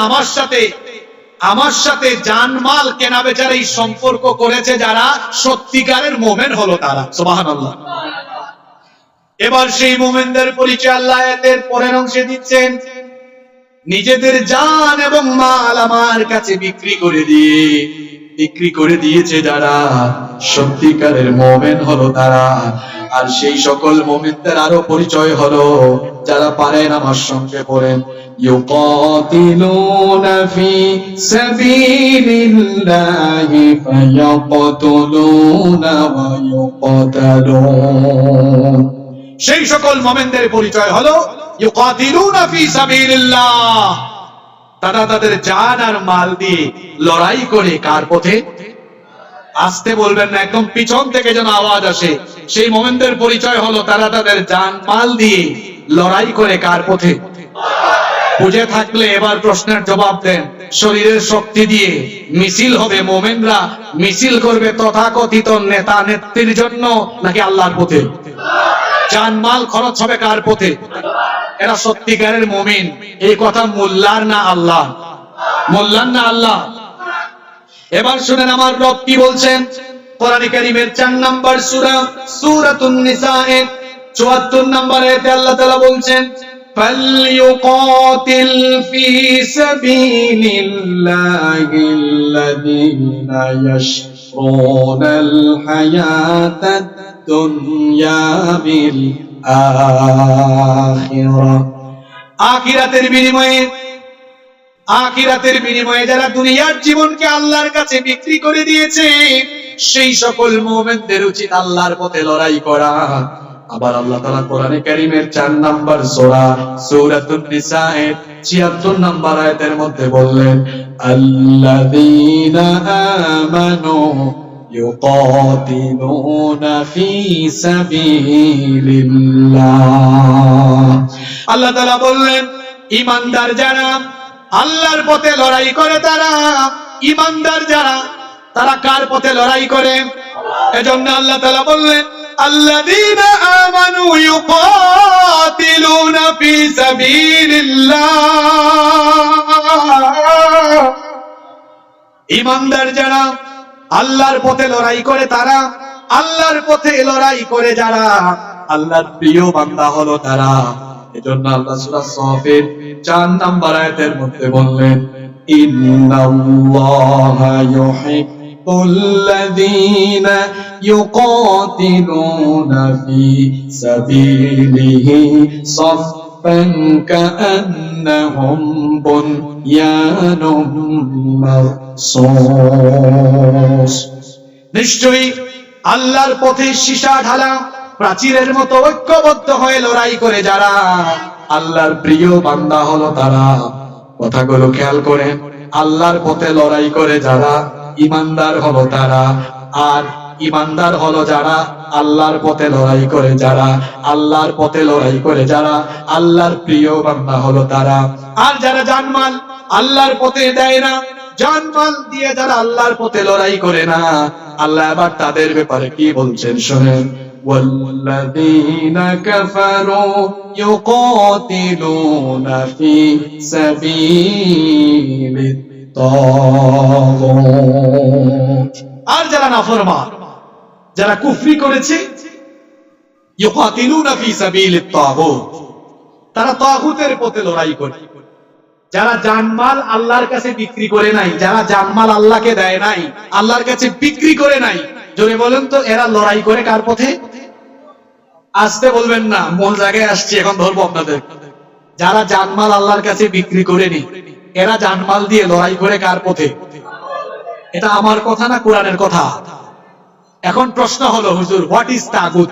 আমার সাথে জানমাল কেনা বেচার এই সম্পর্ক করেছে যারা সত্যিকারের মুমিন হলো তারা। সুবহানাল্লাহ। এবার সেই মুমিনদের পরিচয় আল্লাহ আয়াতের পরের অংশে দিচ্ছেন, নিজেদের জান এবং মাল আমার কাছে বিক্রি করে দিয়েছে যারা সত্যিকারের মুমিন হলো তারা। আর সেই সকল মুমিনদের আরো পরিচয় হলো যারা পারেন আমার সঙ্গে পড়েন, ইউকাতিলুনা ফি সাবিলিল্লাহি ফায়াকতুলুনা ওয়া ইউকাতালুন। সেই সকল মুমিনদের পরিচয় হলো ইউকাতিলুনা ফি সাবিলিল্লাহ, তারা তাদের জান আর মাল দিয়ে লড়াই করে কার পথে? আসতে বলবেন না, একদম পিছন থেকে যেন আওয়াজ আসে। সেই মুমিনদের পরিচয় হলো তারা তাদের জান মাল দিয়ে লড়াই করে কার পথে? বুঝে থাকলে এবার প্রশ্নের জবাব দেন। শরীরের শক্তি দিয়ে মিছিল হবে, মুমিনরা মিছিল করবে তথাকথিত নেতা নেত্রীর জন্য নাকি আল্লাহর পথে? জানমাল খরচ হবে কার পথে? এরা সত্যিকারের মুমিন। এই কথা মোল্লার না আল্লাহ? মোল্লার না আল্লাহ? এবার শুনেন আমার রব কি বলছেন। কোরআন কারীমের 4 নম্বর সূরা সূরাতুন নিসা এর 74 নম্বর আয়াতে আল্লাহ তাআলা বলছেন, ফালইউকাতিল ফি সাবিলিল্লাহিল্লাযীনা ইয়াশরুনাল হায়াতাদ দুনিয়া বিল আখিরাহ। আখিরাতের বিনিময়ে যারা দুনিয়ার জীবনকে আল্লাহর কাছে বিক্রি করে দিয়েছে সেই সকল মুমিনদের উচিত আল্লাহর পথে লড়াই করা। আবার আল্লাহ তাআলা কোরআনে কারীমের 4 নম্বর সূরা সূরাতুন নিসা এর 76 নম্বর আয়াতের মধ্যে বললেন, আল্লাযীনা আমানু ইউকাতিলুনা ফি সাবিলিল্লাহ। আল্লাহ তাআলা বললেন, ঈমানদার যারা আল্লাহর পথে লড়াই করে তারা, ঈমানদার যারা তারা কার পথে লড়াই করে? এজন্য আল্লাহ তাআলা বললেন, আল্লাযীনা আমানু ইউকাতিলুনা ফি সাবিলিল্লাহ। ঈমানদার যারা আল্লাহর পথে লড়াই করে তারা, আল্লাহর পথে লড়াই করে যারা আল্লাহর প্রিয় বান্দা হলো তারা। এজন্য আল্লাহ সূরা সফের 4 নম্বর আয়াতের মধ্যে বললেন, ইন্নাল্লাহা ইউহিব্বুল্লাযীনা ইউকাতিলুনা ফি সাবিলিহি সাফফান কাআন্নাহুম বুনয়ানুম মারসুস। নিশ্চয়ই আল্লাহর পথে সীসা ঢালা প্রাচীরের মতো ঐক্যবদ্ধ হয়ে লড়াই করে যারা আল্লাহর প্রিয় বান্দা হলো তারা। কথাগুলো খেয়াল করেন, আল্লাহর পথে লড়াই করে যারা ঈমানদার হলো তারা, আর ঈমানদার হলো যারা আল্লাহর পথে লড়াই করে যারা, আল্লাহর পথে লড়াই করে যারা আল্লাহর প্রিয় বান্দা হলো তারা। আর যারা জানমাল আল্লাহর পথে দেয় না, জানমাল দিয়ে যারা আল্লাহর পথে লড়াই করে না, আল্লাহ আবার তাদের ব্যাপারে কি বলছেন শুনেন, والذين كفروا يقاتلون في سبيل الطاغوت। আর যারা নাফরমান, যারা কুফরি করেছে, ইউকাতিলুনা ফি সাবিলিত তাগুত, তারা তাগুতের পথে লড়াই করে। যারা জানমাল আল্লাহর কাছে বিক্রি করে নাই, যারা জানমাল আল্লাহকে দেয় নাই, আল্লাহর কাছে বিক্রি করে নাই, জোরে বলেন তো এরা লড়াই করে কার পথে? আসতে বলবেন না, মূল জায়গায় আসছি, এখন ধরবো আপনাদের। যারা জানমাল আল্লাহর কাছে বিক্রি করেনি, এরা জানমাল দিয়ে লড়াই করে কার পথে? এটা আমার কথা না, কোরআনের কথা। এখন প্রশ্ন হলো, হুজুর, হোয়াট ইজ তাগুত?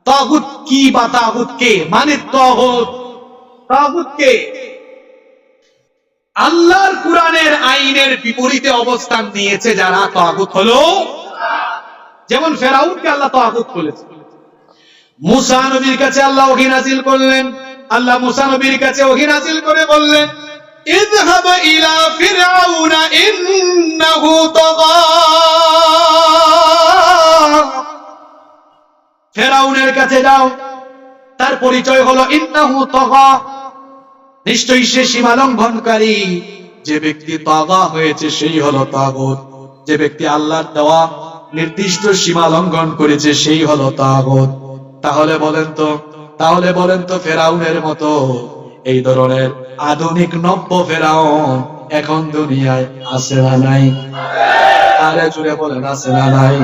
তাগুত কি বা তাগুত কে? মানে তাগুত কে? আল্লাহর কোরআনের আইনের বিপরীতে অবস্থান নিয়েছে যারা, তাগুত হলো। যেমন ফেরাউনকে আল্লাহ তাগুত বলেছেন। মুসা নবীর কাছে আল্লাহ ওহী নাযিল করলেন, আল্লাহ মুসা নবীর কাছে ওহী নাযিল করে বললেন, ইযহাব ইলা ফিরআউনা ইন্নাহু তাগা। কাছে যাও, তার পরিচয় হলো ইন্নাহু তাগা, নিশ্চয়ই সে সীমা লঙ্ঘনকারী। যে ব্যক্তি তাগা হয়েছে সেই হলো তাগুত। যে ব্যক্তি আল্লাহর দেওয়া নির্দিষ্ট সীমা লঙ্ঘন করেছে সেই হলো তাগুত। তাহলে বলেন তো ফেরাউনের মতো এই ধরনের আধুনিক নব্য ফেরাউন এখন দুনিয়ায় আছে না নাই? আরে জুড়ে বলেন আছে না নাই?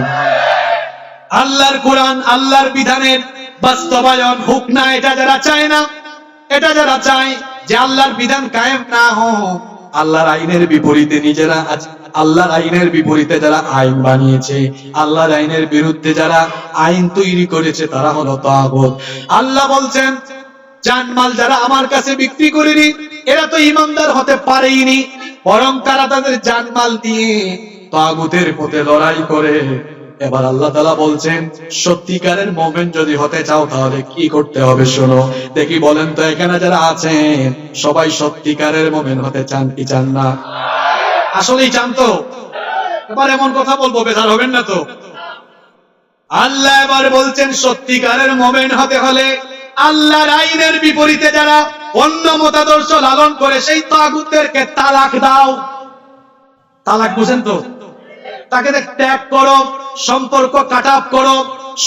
আল্লাহর কোরআন, আল্লাহর বিধানের বাস্তবায়ন হোক না, এটা যারা চায় না, এটা যারা চায় যে আল্লাহর বিধান কায়েম না হোক, আল্লাহর আইনের বিপরীতে নিজেরা আল্লাহর আইনের বিপরীতে যারা আইন বানিয়েছে, আল্লাহর আইনের বিরুদ্ধে যারা আইন তৈরি করেছে, তারা হলো তাগুত। আল্লাহ বলছেন জানমাল যারা আমার কাছে বিক্রি করেনি এরা তো ঈমানদার হতে পারেইনি, বরং তারা তাদের জানমাল দিয়ে তাগুতের পথে লড়াই করে। এবার আল্লাহ তাআলা বলছেন সত্যিকারের মুমিন যদি হতে চাও তাহলে কি করতে হবে শোনো। দেখি বলেন তো এখানে যারা আছেন সবাই সত্যিকারের মুমিন হতে চান কি চান না? আসলেই চান তো? এবার এমন কথা বলবো বেজার হবেন না তো? আল্লাহ এবার বলছেন সত্যিকারের মুমিন হতে হলে আল্লাহর আইনের বিপরীতে যারা অন্য মতাদর্শ লালন করে সেই তাগুতদেরকে তালাক দাও। তালাক বুঝেন তো? তাকে ত্যাগ করো, সম্পর্ক কাট অফ করো,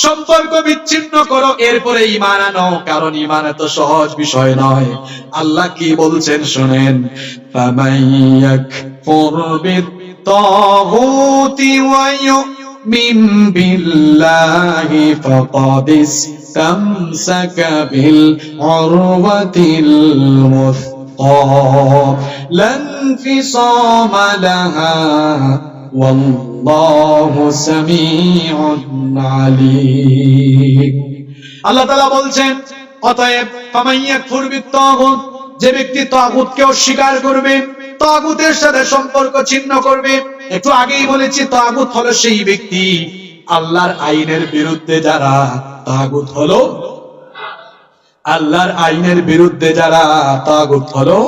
সম্পর্ক বিচ্ছিন্ন করো, এরপরে ঈমান আনো। কারণ ঈমান এত সহজ বিষয় নয়। আল্লাহ কি বলছেন শুনেন, ফামাইয়াকফুর বিত-তাগুতি ওয়া ইউমিন বিল্লাহি ফাকাদ ইসতামসাকা বিল উরওয়াতিল মুসকা লা ইনফিসামা লাহা ওয়াল্লাহু সামিউন আলীম। আল্লাহ তাআলা বলছেন অতএব ফামাইয়াকফুর বিত-তাগুত, যে ব্যক্তি তাগুতকে অস্বীকার করবে, তাগুতের সাথে সম্পর্ক ছিন্ন করবে। একটু আগেই বলেছি তাগুত হলো সেই ব্যক্তি আল্লাহর আইনের বিরুদ্ধে যারা, তাগুত হলো আল্লাহর আইনের বিরুদ্ধে যারা, তাগুত হলো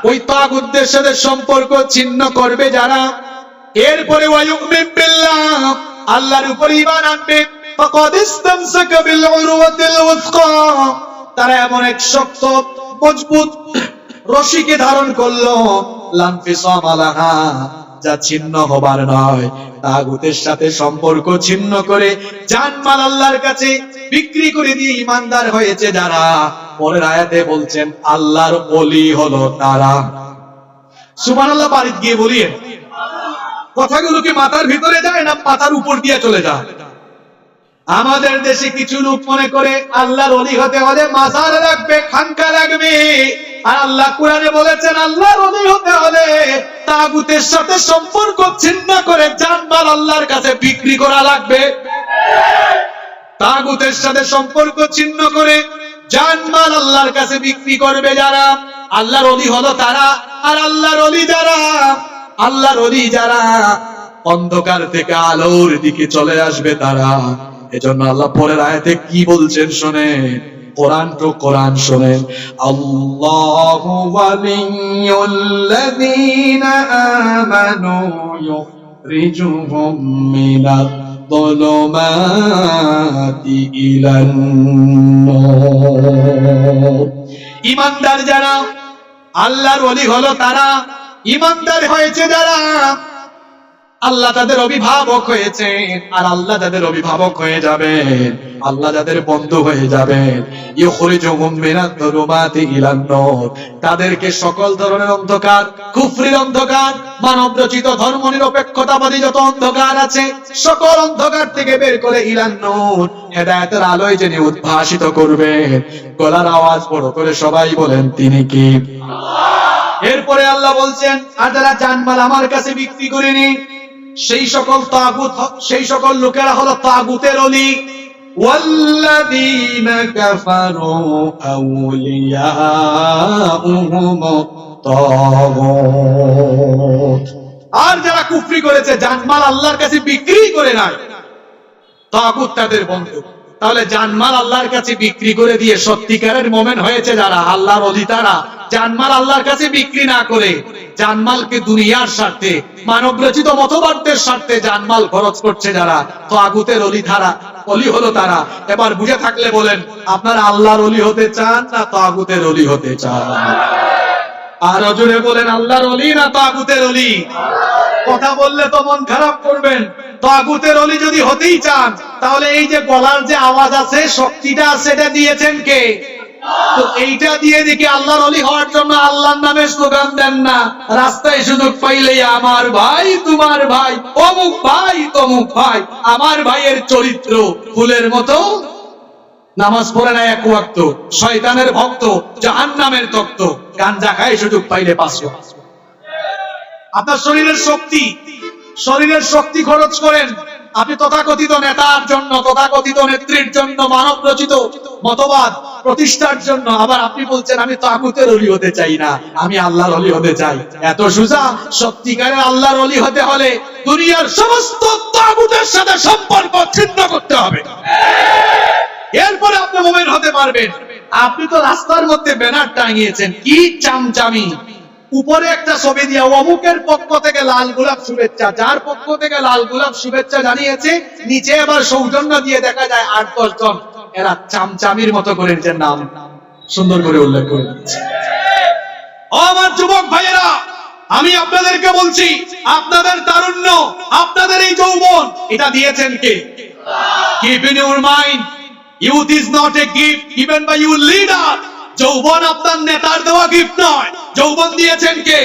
ওই তাগুতদের সাথে সম্পর্ক ছিন্ন করবে যারা। এরপরে ওয়ায়ুমিন বিল্লাহ, আল্লাহর উপর ঈমান আনবে, ফাকাদ ইসতামসাকা বিল উরওয়াতিল ওয়াসকা, তারা এমন এক শক্ত মজবুত রশিকে ধারণ করলো, লা ইনফিসামা লাহা, যা ছিন্ন হবার নয়। তাগুতের সাথে সম্পর্ক ছিন্ন করে জানমাল আল্লাহর কাছে বিক্রি করে দিয়ে ঈমানদার হয়েছে যারা, পরের আয়াতে বলছেন আল্লাহর ওলি হলো তারা। সুবহানাল্লাহ বাড়িতে গিয়ে বলিয়ে কথাগুলো কি মাথার ভিতরে যায় না মাথার উপর দিয়ে চলে যায়? আমাদের দেশে কিছু লোক মনে করে আল্লাহর ওলি হতে হলে মাজার লাগবে, খানকা লাগবে। আর আল্লাহ কোরআনে বলেছেন আল্লাহর ওলি হতে হলে তাগুতের সাথে সম্পর্ক ছিন্ন করে জানমাল আল্লাহর কাছে বিক্রি করা লাগবে। তাগুতের সাথে সম্পর্ক ছিন্ন করে জানমাল আল্লাহর কাছে বিক্রি করবে যারা, আল্লাহর ওলি হলো তারা। আর আল্লাহর ওলি যারা, আল্লাহর ওলি যারা অন্ধকার থেকে আলোর দিকে চলে আসবে তারা। এজন্য আল্লাহ পরের আয়াতে কি বলছেন শুনেন, কোরআন তো কোরআন শুনেন। আল্লাহু ওয়ালিয়ুল্লাযীনা আমানু ইউখরিজুহুম মিনায-যুলুমাতি ইলান-নূর। ঈমানদার যারা, আল্লাহর ওলি হলো তারা। ঈমানদার হয়েছে যারা, আল্লাহ তাদের অভিভাবক হয়েছেন, আর আল্লাহ তাদের অভিভাবক হয়ে যাবেন, আল্লাহ তাদের বন্ধু হয়ে যাবেন। ইউখরিজুহুম মিনায-যুলুমাতি ইলান-নূর, তাদেরকে সকল ধরনের অন্ধকার, কুফরির অন্ধকার, মানব রচিত ধর্ম নিরপেক্ষতাবাদী যত অন্ধকার আছে সকল অন্ধকার থেকে বের করে ইলান-নূর, হেদায়েতের আলোয় যিনি উদ্ভাসিত করবেন। গলার আওয়াজ বড় করে সবাই বলেন তিনি কি? এরপরে আল্লাহ বলছেন আর যারা জানমাল আমার কাছে বিক্রি করেনি সেই সকল তাগুত, সেই সকল লোকেরা হলো তাগুতের ওলি। ওয়াল্লাযীনা কাফারু আউলিয়াউহুমুত তাগুত, আর যারা কুফরি করেছে জানমাল আল্লাহর কাছে বিক্রি করে নাই, তাগুত তাদের বন্ধু। তাহলে জানমাল আল্লাহর কাছে বিক্রি করে দিয়ে সত্যিকারের মুমিন হয়েছে যারা, আল্লাহর ওলি তারা। জানমাল আল্লাহর কাছে বিক্রি না করে জানমালকে দুনিয়ার স্বার্থে, মানব রচিত মতবাদের স্বার্থে জানমাল খরচ করছে যারা, তাগুতের অলি ধারা অলি হলো তারা। এবার বুঝে থাকলে বলেন, আপনারা আল্লাহর অলি হতে চান না তাগুতের অলি হতে চান? আর জোরে বলেন, আল্লাহর অলি না তাগুতের অলি? কথা বললে তো মন খারাপ করবেন। তাগুতের অলি যদি হতেই চান, তাহলে এই যে গলার যে আওয়াজ আছে, শক্তিটা আছে, এটা দিয়েছেন কে? তো এইটা দিয়ে দেখি আল্লাহর অলি হওয়ার জন্য আল্লাহর নামে স্লোগান দেন না, রাস্তায় সুযোগ পাইলেই আমার ভাই তোমার ভাই, অমুক ভাই তমুক ভাই। আমার ভাইয়ের চরিত্র ফুলের মতো, নামাজ পড়ে না এক ওয়াক্ত, শয়তানের ভক্ত, জাহান্নামের তক্ত, গাঞ্জা খায় সুযোগ পাইলে 500। আপনার শরীরের শক্তি খরচ করেন আপনি তথাকথিত নেতার জন্য, তথাকথিত নেত্রীর জন্য, মানব রচিত মতবাদ প্রতিষ্ঠার জন্য। আবার আপনি বলছেন আমি তাগুতের অলি হতে চাই না, আমি আল্লাহর অলি হতে চাই। এত সোজা? সত্যিকারের আল্লাহর অলি হতে হলে দুনিয়ার সমস্ত তাগুতের সাথে সম্পর্ক ছিন্ন করতে হবে, এরপরে আপনি মুমিন হতে পারবেন। আপনি তো রাস্তার মধ্যে ব্যানার টাঙিয়েছেন, কি চামচামি! উপরে একটা ছবি দিয়া অমুকের পক্ষ থেকে লাল গোলাপ শুভেচ্ছা, যার পক্ষ থেকে লাল গোলাপ শুভেচ্ছা জানিয়েছে, নিচে আবার সৌজন্য দিয়ে দেখা যায় 8-10 জন। এরা চামচামির মতো করে যে নাম সুন্দর করে উল্লেখ করে দিচ্ছে। আমার যুবক ভাইয়েরা, আমি আপনাদেরকে বলছি, আপনাদের তারুণ্য, আপনাদের এই যৌবন, এটা দিয়েছেন কে? Keep in your mind, youth is not a gift given by your leader. যৌবন আপনার নেতার দেওয়া গিফট নয়, যৌবন দিয়েছেন কে?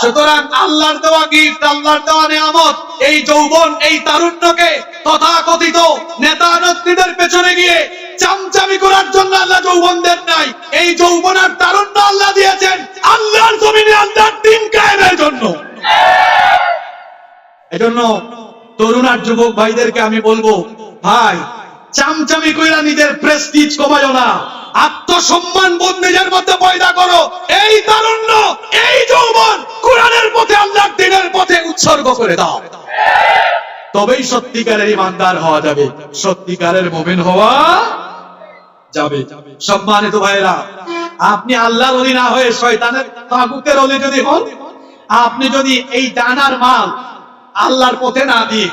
সুতরাং আল্লাহর দেওয়া গিফট, আল্লাহর দেওয়া নিয়ামত। এই যৌবন, এই তারুণ্যকে তথাকথিত নেতা নেত্রীদের পেছনে গিয়ে চামচামি করার জন্য আল্লাহ যৌবন দেন নাই। এই যৌবন আর তারুণ্য আল্লাহ দিয়েছেন আল্লাহর জমিনে আল্লাহর দ্বীন কায়েমের জন্য। এজন্য তরুণ আর যুবক ভাইদেরকে আমি বলবো, ভাই চামচামি কইরা নিজের প্রেস্টিজ কমায়ো না, আত্মসম্মান বোধ নিজের মধ্যে পয়দা করো। এই তারুণ্য, এই যৌবন কোরআনের পথে, আল্লাহর দ্বীনের পথে উৎসর্গ করে দাও, তবেই সত্যিকারের ইমানদার হওয়া যাবে, সত্যিকারের মুমিন হওয়া যাবে। সম্মানিত ভাইরা, আপনি আল্লাহর ওলি না হয়ে শয়তানের তাগুতের ওলি যদি হন, আপনি যদি এই ডানার মাল আল্লাহর পথে না দিয়ে,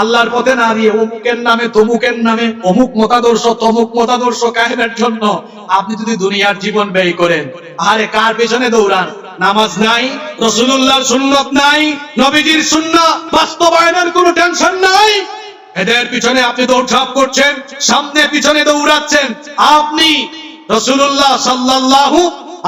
আল্লাহর পথে না দিয়ে অমুকের নামে তমুকের নামে, অমুক মতাদর্শ তমুক মতাদর্শ কায়েমের জন্য আপনি যদি দুনিয়ার জীবন ব্যয় করেন, আরে কার পেছনে দৌড়ান? নামাজ নাই, রাসূলুল্লাহর সুন্নাত নাই, নবীজির সুন্নাহ বাস্তবায়নের কোনো টেনশন নাই, এদের পিছনে আপনি দৌড়ঝাঁপ করছেন, সামনে পিছনে দৌড়াচ্ছেন। আপনি রাসূলুল্লাহ সাল্লাল্লাহু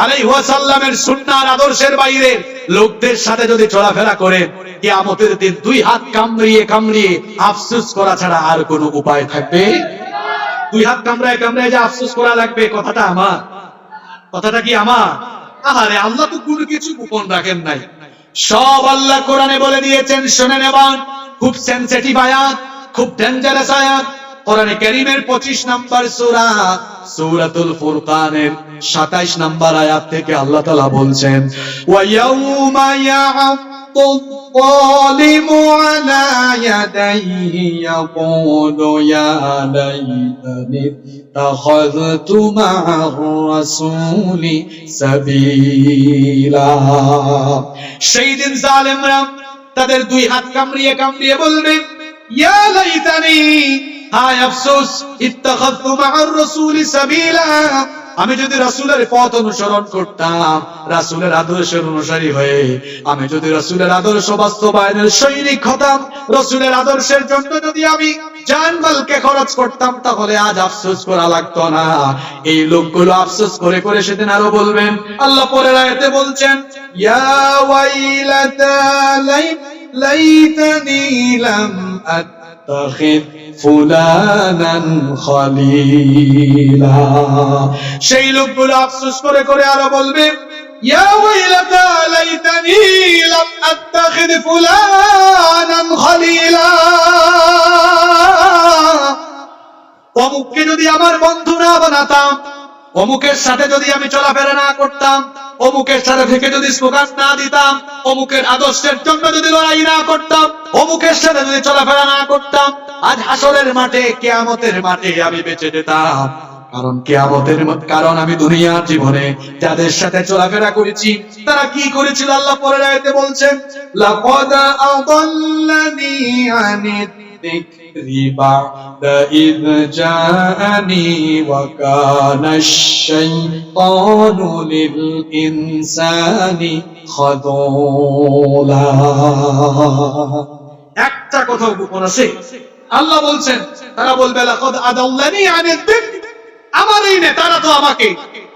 আলাইহি ওয়াসাল্লামের সুন্নাহর আদর্শের বাইরে লোকদের সাথে যদি চলাফেরা করেন, কিয়ামতের দিন 2 হাত কামড়িয়ে কামড়িয়ে আফসোস করা ছাড়া আর কোনো উপায় থাকবে? 2 হাত কামড়ায় কামড়ায় যে আফসোস করা লাগবে, কথাটা আমার? কথাটা কি আমার? আরে আল্লাহ তো কোনো কিছু গোপন রাখেন নাই, সব আল্লাহ কোরআনে বলে দিয়েছেন। শুনে নেবেন, খুব সেনসিটিভ আয়াত, খুব ডেঞ্জারাস আয়াত। কোরআনে কারীমের 25 নম্বর সূরা, সূরাতুল ফুরকানের 27 নম্বর আয়াত থেকে আল্লাহ তাআলা বলছেন, ওয়া ইয়াউমা ইয়া'আদ্দু যালিমু আলা ইয়াদাইহি ইয়াকুলু ইয়া লাইতানি ইত্তাখাযতু মা'আর রাসূলি সাবিলা। সেই দিন জালেমরা তাদের 2 হাত কামড়িয়ে কামড়িয়ে বলবে, ইয়া লাইতানি, হায় আফসোস, ইত্তাখাযতু মা'আর রাসূলি সাবিলা, আমি যদি রাসূলের পথ অনুসরণ করতাম, রাসূলের আদর্শের অনুসারী হয়ে আমি যদি রাসূলের আদর্শ বাস্তবায়নের সৈনিক হতাম, রাসূলের আদর্শের জন্য যদি আমি জানমালকে খরচ করতাম, তাহলে আজ আফসোস করা লাগতো না। এই লোকগুলো আফসোস করে করে সেদিন আরো বলবেন। আল্লাহ পরের আয়াতে বলছেন, ইয়া ওয়াইলাতা লাইতানি লাম আত্তাখিদ ফুলানান খলিলা। সেই লোকগুলো আফসোস করে করে আরো বলবে, ইয়া ওয়াইলাতা লাইতানি লাম আত্তাখিদ ফুলানান খলিলা। অমুককে যদি আমার বন্ধু না বানাতাম, অমুকের সাথে যদি আমি চলাফেরা না করতাম, অমুকের সাথে থেকে যদি স্লোগান না দিতাম, অমুকের আদর্শের জন্য যদি লড়াই না করতাম, অমুকের সাথে যদি চলাফেরা না করতাম, আজ হাসরের মাঠে, কিয়ামতের মাঠে আমি বেঁচে যেতাম। কারণ কিয়ামতের কারণ আমি দুনিয়ার জীবনে যাদের সাথে চলাফেরা করেছি তারা কি করেছিল আল্লাহ পরের আয়াতে বলছেন, লাকাদ আদাল্লানি আনিদ যিকরি বা'দা ইয জাআনি ওয়া কানাশ শাইতানু লিল ইনসানি খাযুলা। একটা কথা গোপন আছে। আল্লাহ বলছেন, তারা বলবে লাকাদ আদাল্লানি আনিদ যিকরি, আমার এই নেতারা তো আমাকে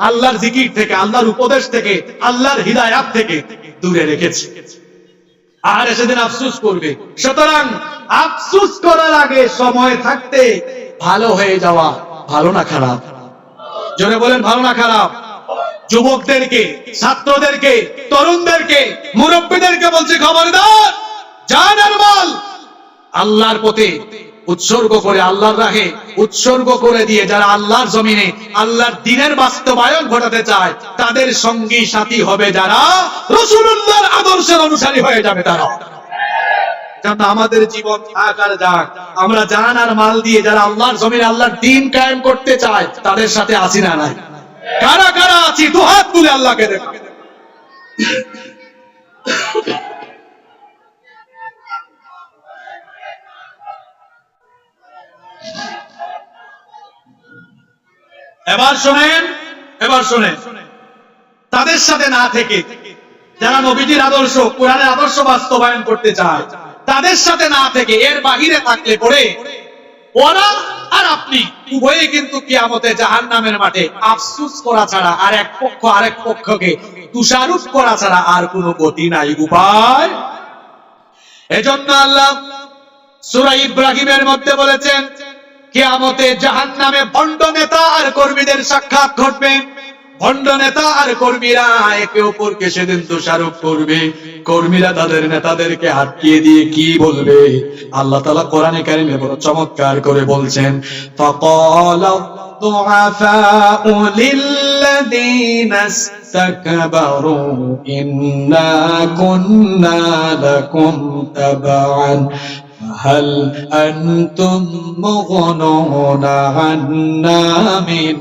আল্লাহর জিকির থেকে, আল্লাহর উপদেশ থেকে, আল্লাহর হিদায়াত থেকে দূরে রেখেছে। আর সেদিন আফসোস করবে। সুতরাং আফসোস করার আগে সময় থাকতে ভালো হয়ে যাওয়া ভালো না খারাপ? জোরে বলেন, ভালো না খারাপ? যুবকদেরকে, ছাত্রদেরকে, তরুণদেরকে, মুরব্বীদেরকে বলছে, খবরদার, জান আর মাল আল্লাহর পথে উৎসর্গ করে, আল্লাহর রাহে উৎসর্গ করে দিয়ে যারা আল্লাহর জমিনে আল্লাহর দ্বীনের বাস্তবায়ন ঘটাতে চায় তাদের সঙ্গী সাথী হবে যারা রাসূলুল্লাহর আদর্শের অনুসারী হয়ে যাবে। তারা যেন আমাদের জীবন থাক আর যাক, আমরা জান আর মাল দিয়ে যারা আল্লাহর জমিনে আল্লাহর দ্বীন কায়েম করতে চায় তাদের সাথে আছি না নাই? কারা কারা আছি দুহাত তুলে আল্লাহকে দেখো। এবার শোনেন, এবার শোনেন, তাদের সাথে না থেকে যারা নবীজির আদর্শ, কোরআনের আদর্শ বাস্তবায়ন করতে চায় তাদের সাথে না থেকে এর বাহিরে থাকলে পড়ে ওরা আর আপনি উভয়ে কিন্তু কিয়ামতে জাহান্নামের মাঠে আফসোস করা ছাড়া আর এক পক্ষ আরেক পক্ষকে তুষারোপ করা ছাড়া আর কোনো গতি নাই, উপায়। এজন্য আল্লাহ সূরা ইব্রাহিমের মধ্যে বলেছেন, কিয়ামতে জাহান্নামে ভণ্ড নেতা আর কর্মীদের সাক্ষাৎ ঘটবে। ভণ্ড নেতা আর কর্মীরা একে অপরকে সেদিন দোষারোপ করবে। কর্মীরা তাদের নেতাদেরকে আটকিয়ে দিয়ে কি বলবে? আল্লাহ তাআলা কোরআনে কারিমে বড় চমৎকার করে বলছেন, ফাকালা দুআফাউ লিল্লাযীনা ইসতাকবারু ইন্না কুন্না লাকুম তাবআন هل أنتم مغنون عنا من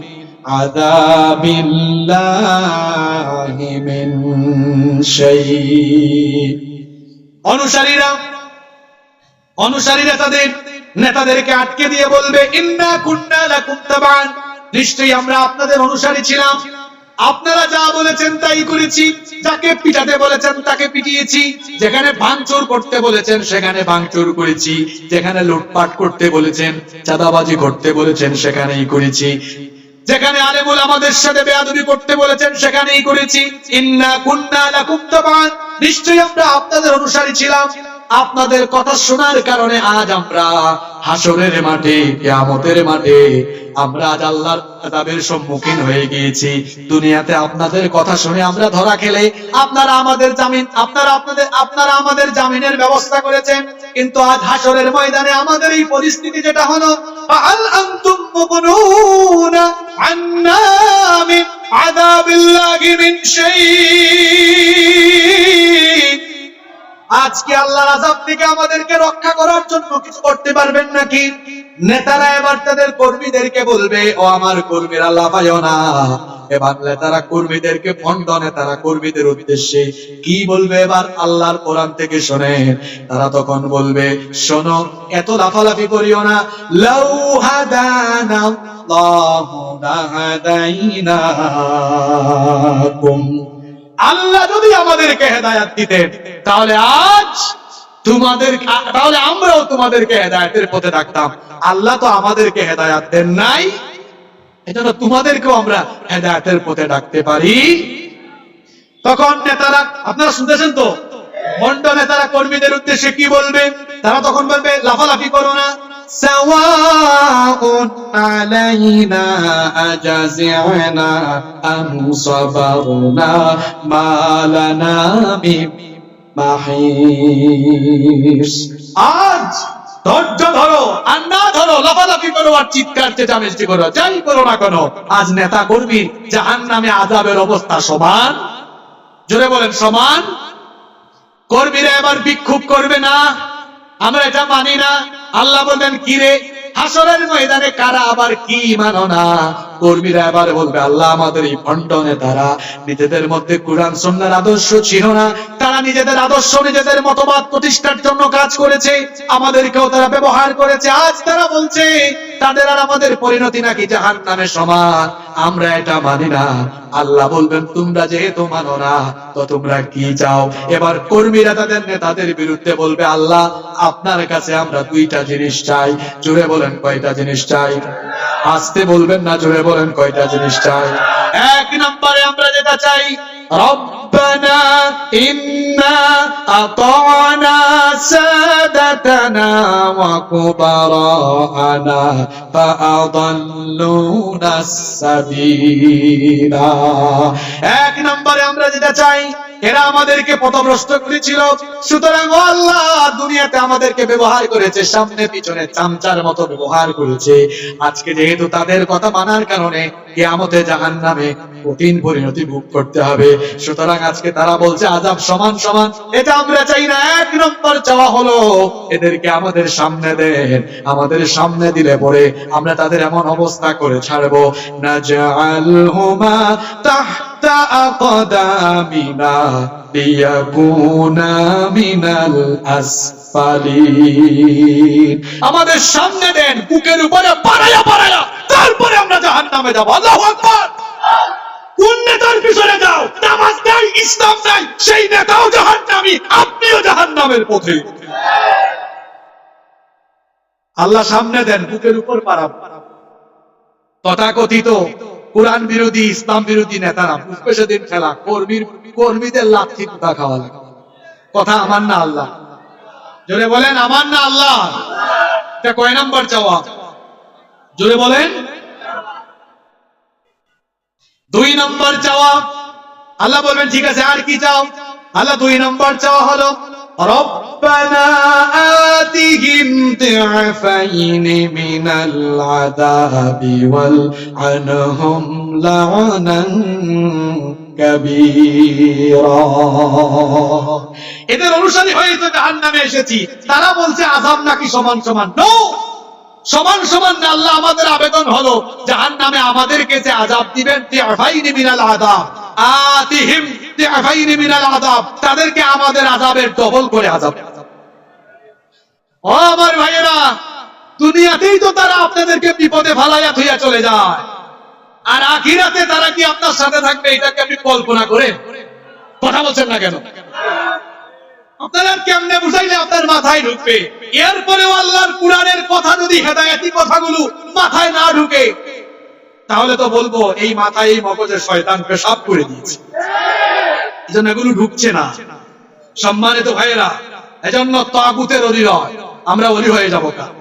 عذاب الله من شيء। অনুসারীরা তাদের নেতাদেরকে আটকে দিয়ে বলবে, ইন্না কুন্না লাকুম তাবআন, নিশ্চয়ই আমরা আপনাদের অনুসারী ছিলাম, আপনারা যা বলেছেন তাই করেছি, যাকে পিটাতে বলেছেন তাকে পিটিয়েছি, যেখানে ভাঙচুর করতে বলেছেন সেখানে ভাঙচুর করেছি, যেখানে লুটপাট করতে বলেছেন, চাঁদাবাজি করতে বলেছেন সেখানেই করেছি, যেখানে আলেমুল আমাদের সাথে বেয়াদবি করতে বলেছেন সেখানেই করেছি। ইন্না কুন্না লাকুম তাবআন, নিশ্চয়ই আমরা আপনাদের অনুসারী ছিলাম। আপনাদের কথা শোনার কারণে আজ আমরা হাসরের মাঠে, কিয়ামতের মাঠে আমরা আজ আল্লাহর আযাবের সম্মুখীন হয়ে গিয়েছি। দুনিয়াতে আপনাদের কথা শুনে আমরা ধরা খেলে আপনারা আমাদের জামিনের ব্যবস্থা করেছেন, কিন্তু আজ হাসরের ময়দানে আমাদের এই পরিস্থিতি যেটা হলো, ফাহাল আনতুম মুগনুনা আন্না মিন আযাবিল্লাহি মিন শাই, আজকে আল্লাহর আযাব থেকে আমাদেরকে রক্ষা করার জন্য কিছু করতে পারবেন নাকি? নেতারা এবার তাদের কর্মীদেরকে বলবে, ও আমার কর্মীরা লাফায়ও না। এবার নেতারা কর্মীদেরকে, ভণ্ড নেতারা কর্মীদের উদ্দেশ্যে কি বলবে? এবার আল্লাহর কোরআন থেকে শোনেন। তারা তখন বলবে, শোনো, এত লাফালাফি করিও না। লাউ হাদানাল্লাহু লাহাদাইনাকুম, আল্লাহ যদি আমাদেরকে হেদায়েত দিতেন তাহলে আমরাও তোমাদেরকে হেদায়েতের পথে ডাকতাম। আল্লাহ তো আমাদেরকে হেদায়েত দেন নাই, এজন্য তোমাদেরকেও আমরা হেদায়েতের পথে ডাকতে পারি। তখন নেতারা, আপনারা শুনতেছেন তো, ভণ্ড নেতারা কর্মীদের উদ্দেশ্যে কি বলবে? তারা তখন বলবে, লাফালাফি করো না, সাওয়াউন আলাইনা আজাজি'না আম সাবারনা মা লানা মিন মাহিস। আজ ধৈর্য ধরো আর না ধরো, লাফালাফি করো আর চিৎকার চেঁচামেচি করো, যাই করো না কেন, আজ নেতা কর্মী জাহান্নামে আযাবের অবস্থা সমান। জোরে বলেন, সমান। কর্মীরা এবার বিক্ষোভ করবে না, আমরা এটা মানি না। আল্লাহ বলেন, কি রে, হাসরের ময়দানে কারা আবার কি মানো না, কর্মীরা এবার বলবে আল্লাহ আমাদের এই ভণ্ড নেতারা নিজেদের মধ্যে কোরআন সুন্নাহর আদর্শ ছিল না, তারা নিজেদের আদর্শ নিজেদের মতবাদ প্রতিষ্ঠার জন্য কাজ করেছে, আমাদেরকেও তারা ব্যবহার করেছে। আজ তারা বলছে তাদের আর আমাদের পরিণতি নাকি জাহান্নামে সমান, আমরা এটা মানি না। আল্লাহ বলবেন তোমরা যেহেতু মানো না তো তোমরা কি চাও? এবার কর্মীরা তাদের নেতাদের বিরুদ্ধে বলবে আল্লাহ আপনার কাছে আমরা দুইটা জিনিস চাই। জোরে বলেন কয়টা জিনিস চাই? আস্তে বলবেন না, জোরে বলেন কয়টা জিনিস চাই? এক নম্বরে আমরা যেটা চাই, রব্বানা ইন্না আতানা সাদাতানা ওয়া কুবারানা ফাআদাল্লুনা সাবিলা। এক নম্বরে আমরা যেটা চাই, এরা আমাদেরকে পথভ্রষ্ট করেছিল, সুতরাং আল্লাহ দুনিয়াতে আমাদেরকে ব্যবহার করেছে, সামনে পিছনে চামচার মতো ব্যবহার করেছে। আজকে যেহেতু তাদের কথা মানার কারণে কিয়ামতে জাহান্নামে কঠিন পরিণতি ভোগ করতে হবে, সুতরাং আজকে তারা বলছে আযাব সমান সমান, এটা আমরা চাই না। এক নম্বর চাওয়া হলো এদেরকে আমাদের সামনে দেন, আমাদের সামনে দিলে পরে আমরা তাদের এমন অবস্থা করে ছাড়বো, নাজআলহুমা তাহতা আকদামিনা লিয়াকুনা মিনাল আসফালিন। আমাদের সামনে দেন, বুকের উপরে পাড়ায়া পাড়ায়া, তারপরে আমরা জাহান্নামে যাব। আল্লাহু আকবার। কোন নেতার পিছনে যাও, নামাজ নাই, ইসলাম নাই, সেই নেতাও জাহান্নামী, আপনিও জাহান্নামের পথে। আল্লাহ সামনে দেন, বুকের উপর পাড়াবো। তথাকথিত কোরআন বিরোধী ইসলাম বিরোধী নেতারা বুঝবে সেদিন খেলা, কর্মীদের লাথি কুটা খাওয়া লাগে। কথা আমার না আল্লাহ? জোরে বলেন আমার না আল্লাহ? এটা কয় নাম্বার চাওয়া? জোরে বলেন। দুই নম্বর চাওয়া। আল্লাহ বলবেন ঠিক আছে আর কি চাও? আল্লাহ দুই নম্বর চাওয়া হলো রব্বানা আতিহিম দি'ফাইনি মিনাল আযাবি ওয়াল আনহুম লা'নান কাবীরা। এদের অনুসারী হয়ে তো জাহান্নামে এসেছি, তারা বলছে আযাব নাকি সমান সমান। নো, সমান সমান না। আল্লাহ আমাদের আবেদন হলো জাহান্নামে আমাদেরকে যে আযাব দিবেন, দি'ফাইনি মিনাল আযাব, আতিহিম দি'ফাইনি মিনাল আযাব, তাদেরকে আমাদের আযাবের ডবল করে আযাব। ও আমার ভাইয়েরা, দুনিয়াতেই তো তারা আপনাদেরকে বিপদে ফালাইয়া থইয়া চলে যায়, আর আখিরাতে তারা কি আপনার সাথে থাকবে এটাকে আপনি কল্পনা করেন? কথা বলছেন না কেন? আপনারা কেমনে বুঝাইলে আপনার মাথায় ঢুকবে? এরপরেও আল্লাহর কোরআনের কথা যদি হেদায়েতি কথাগুলো মাথায় না ঢুকে, তাহলে তো বলবো এই মাথায় এই মগজে শয়তান পেশাব করে দিয়েছে, এজন্য এগুলো ঢুকছে না। সম্মানিত ভাইয়েরা, এজন্য তাগুতের অলি নয়, আমরা অলি হয়ে যাবো কার?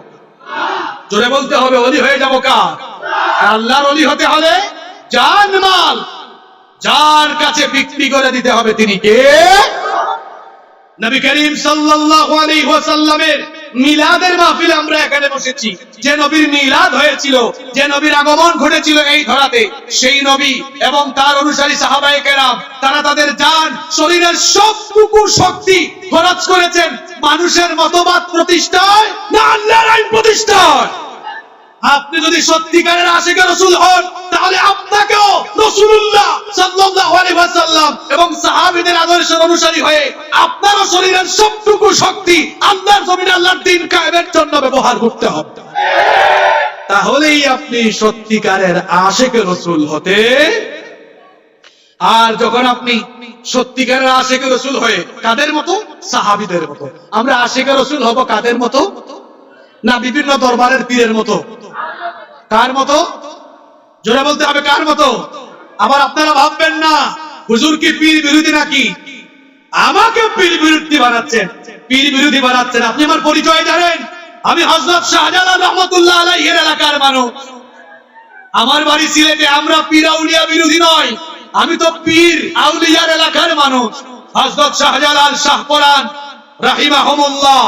জোরে বলতে হবে, অলি হয়ে যাবো কার? আল্লাহর অলি হতে হলে জান মাল যার কাছে বিক্রি করে দিতে হবে, তিনি কে? নবী করিম সাল্লাল্লাহু আলাইহি ওয়াসাল্লামের মিলাদের মাহফিলে আমরা এখানে বসেছি। যে নবীর মিলাদ হয়েছিল, যে নবীর আগমন ঘটেছিল এই ধরাতে, সেই নবী এবং তার অনুসারী সাহাবায়ে কেরাম তারা তাদের জান, শরীরের সবটুকু শক্তি খরচ করেছেন মানুষের মতবাদ প্রতিষ্ঠায় না আল্লাহর আইন প্রতিষ্ঠায়। আপনি যদি সত্যিকারের আশিকে রাসূল হন, তাহলে আপনাকেও রাসূলুল্লাহ সাল্লাল্লাহু আলাইহি ওয়াসাল্লাম এবং সাহাবীদের আদর্শের অনুসারী হয়ে আপনারও শরীরের সবটুকু শক্তি আল্লাহর জমিনে আল্লাহর দ্বীন কায়েমের জন্য ব্যবহার করতে হবে। তাহলেই আপনি সত্যিকারের আশিকে রাসূল হতে। আর যখন আপনি সত্যিকারের আশিকে রাসূল হয়ে কাদের মতো? সাহাবীদের মতো। আমরা আশিকে রাসূল হব কাদের মতো? না বিভিন্ন দরবারের পীরের মতো? কার মতো? জোরে বলতে হবে, কার মতো? আবার আপনারা ভাববেন না হুজুর কি পীর বিরোধী নাকি? আমাকে পীর বিরোধী বানাচ্ছেন, পীর বিরোধী বানাচ্ছেন। আপনি আমার পরিচয় জানেন? আমি হযরত শাহজালাল রাহমাতুল্লাহ আলাইহির এলাকার মানুষ। আমার বাড়ি সিলেটে। আমরা পীর আউলিয়া বিরোধী নয়, আমি তো পীর আউলিয়ার এলাকার মানুষ। হযরত শাহজালাল শাহপরান রাহিমাহুমুল্লাহ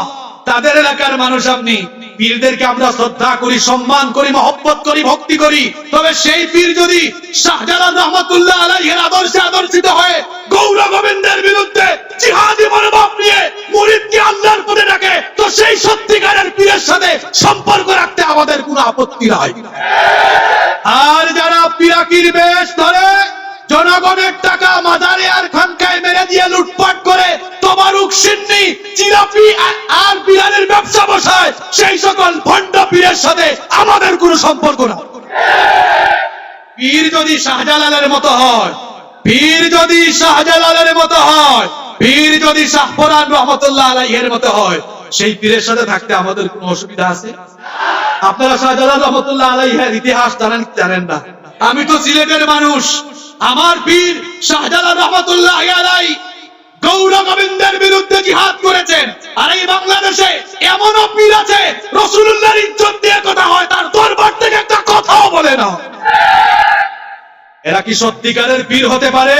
তাদের এলাকার মানুষ। আপনি পীরদেরকে আমরা শ্রদ্ধা করি, সম্মান করি, মহব্বত করি, ভক্তি করি। তবে সেই পীর যদি শাহজালাল রাহমাতুল্লাহ আলাইহির আদর্শে আদর্শিত হয়ে গৌর গোবিন্দের বিরুদ্ধে জিহাদি মনোভাব নিয়ে মুরিদকে আল্লাহর পথে ডাকে, তো সেই সত্যিকারের পীরের সাথে সম্পর্ক রাখতে আমাদের কোনো আপত্তি নাই। আর যারা পিরাকির বেশ ধরে জনগণের টাকা মাজারে আর খানকায় মেরে দিয়ে লুটপাট করে তবারুক সিন্নি জিলাপি আর বিড়ালের ব্যবসা বসায়, সেই সকল ভণ্ড পীরের সাথে আমাদের কোনো সম্পর্ক না। পীর যদি শাহজালালের মতো হয়, পীর যদি শাহজালালের মতো হয়, পীর যদি শাহপরান রহমতুল্লাহ আলাইহির মতো হয়, সেই পীরের সাথে থাকতে আমাদের কোনো অসুবিধা আছে? আপনারা শাহজালাল রহমতুল্লাহ আলাইহির ইতিহাস জানেন কি জানেন না? আমি তো সিলেটের মানুষ। আমার পীর শাহজালাল রহমতুল্লাহ আলাইহি গৌর গোবিন্দের বিরুদ্ধে জিহাদ করেছেন। আর এই বাংলাদেশে এমনও পীর আছে রাসূলুল্লাহর ইজ্জত দিয়ে কথা হয়, তার দরবার থেকে একটা কথাও বলে না। এরা কি সত্যিকারের পীর হতে পারে?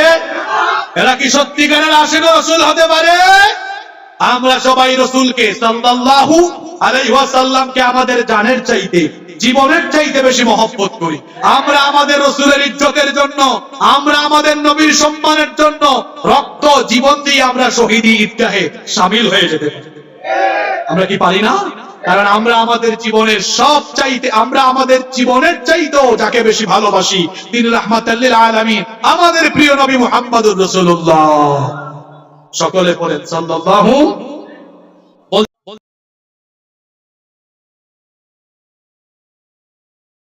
এরা কি সত্যিকারের আশিক রাসূল হতে পারে? আমরা সবাই রাসূলকে সাল্লাল্লাহু আলাইহি ওয়াসাল্লামকে আমাদের জানের চাইতে, জীবনের চাইতে বেশি মহব্বত করি। আমরা আমাদের রাসূলের ইজ্জতের জন্য, আমরা আমাদের নবীর সম্মানের জন্য রক্ত জীবন দিয়ে আমরা শহীদি ঈদগাহে শামিল হয়ে যেতে পারি। আমরা কি পারি না? কারণ আমরা আমাদের জীবনের সব চাইতে, আমরা আমাদের জীবনের চাইতেও যাকে বেশি ভালোবাসি, তিনি রাহমাতাল লিল আলামিন, আমাদের প্রিয় নবী মুহাম্মদুর রাসূলুল্লাহ। সকলে পড়েন সাল্লাল্লাহু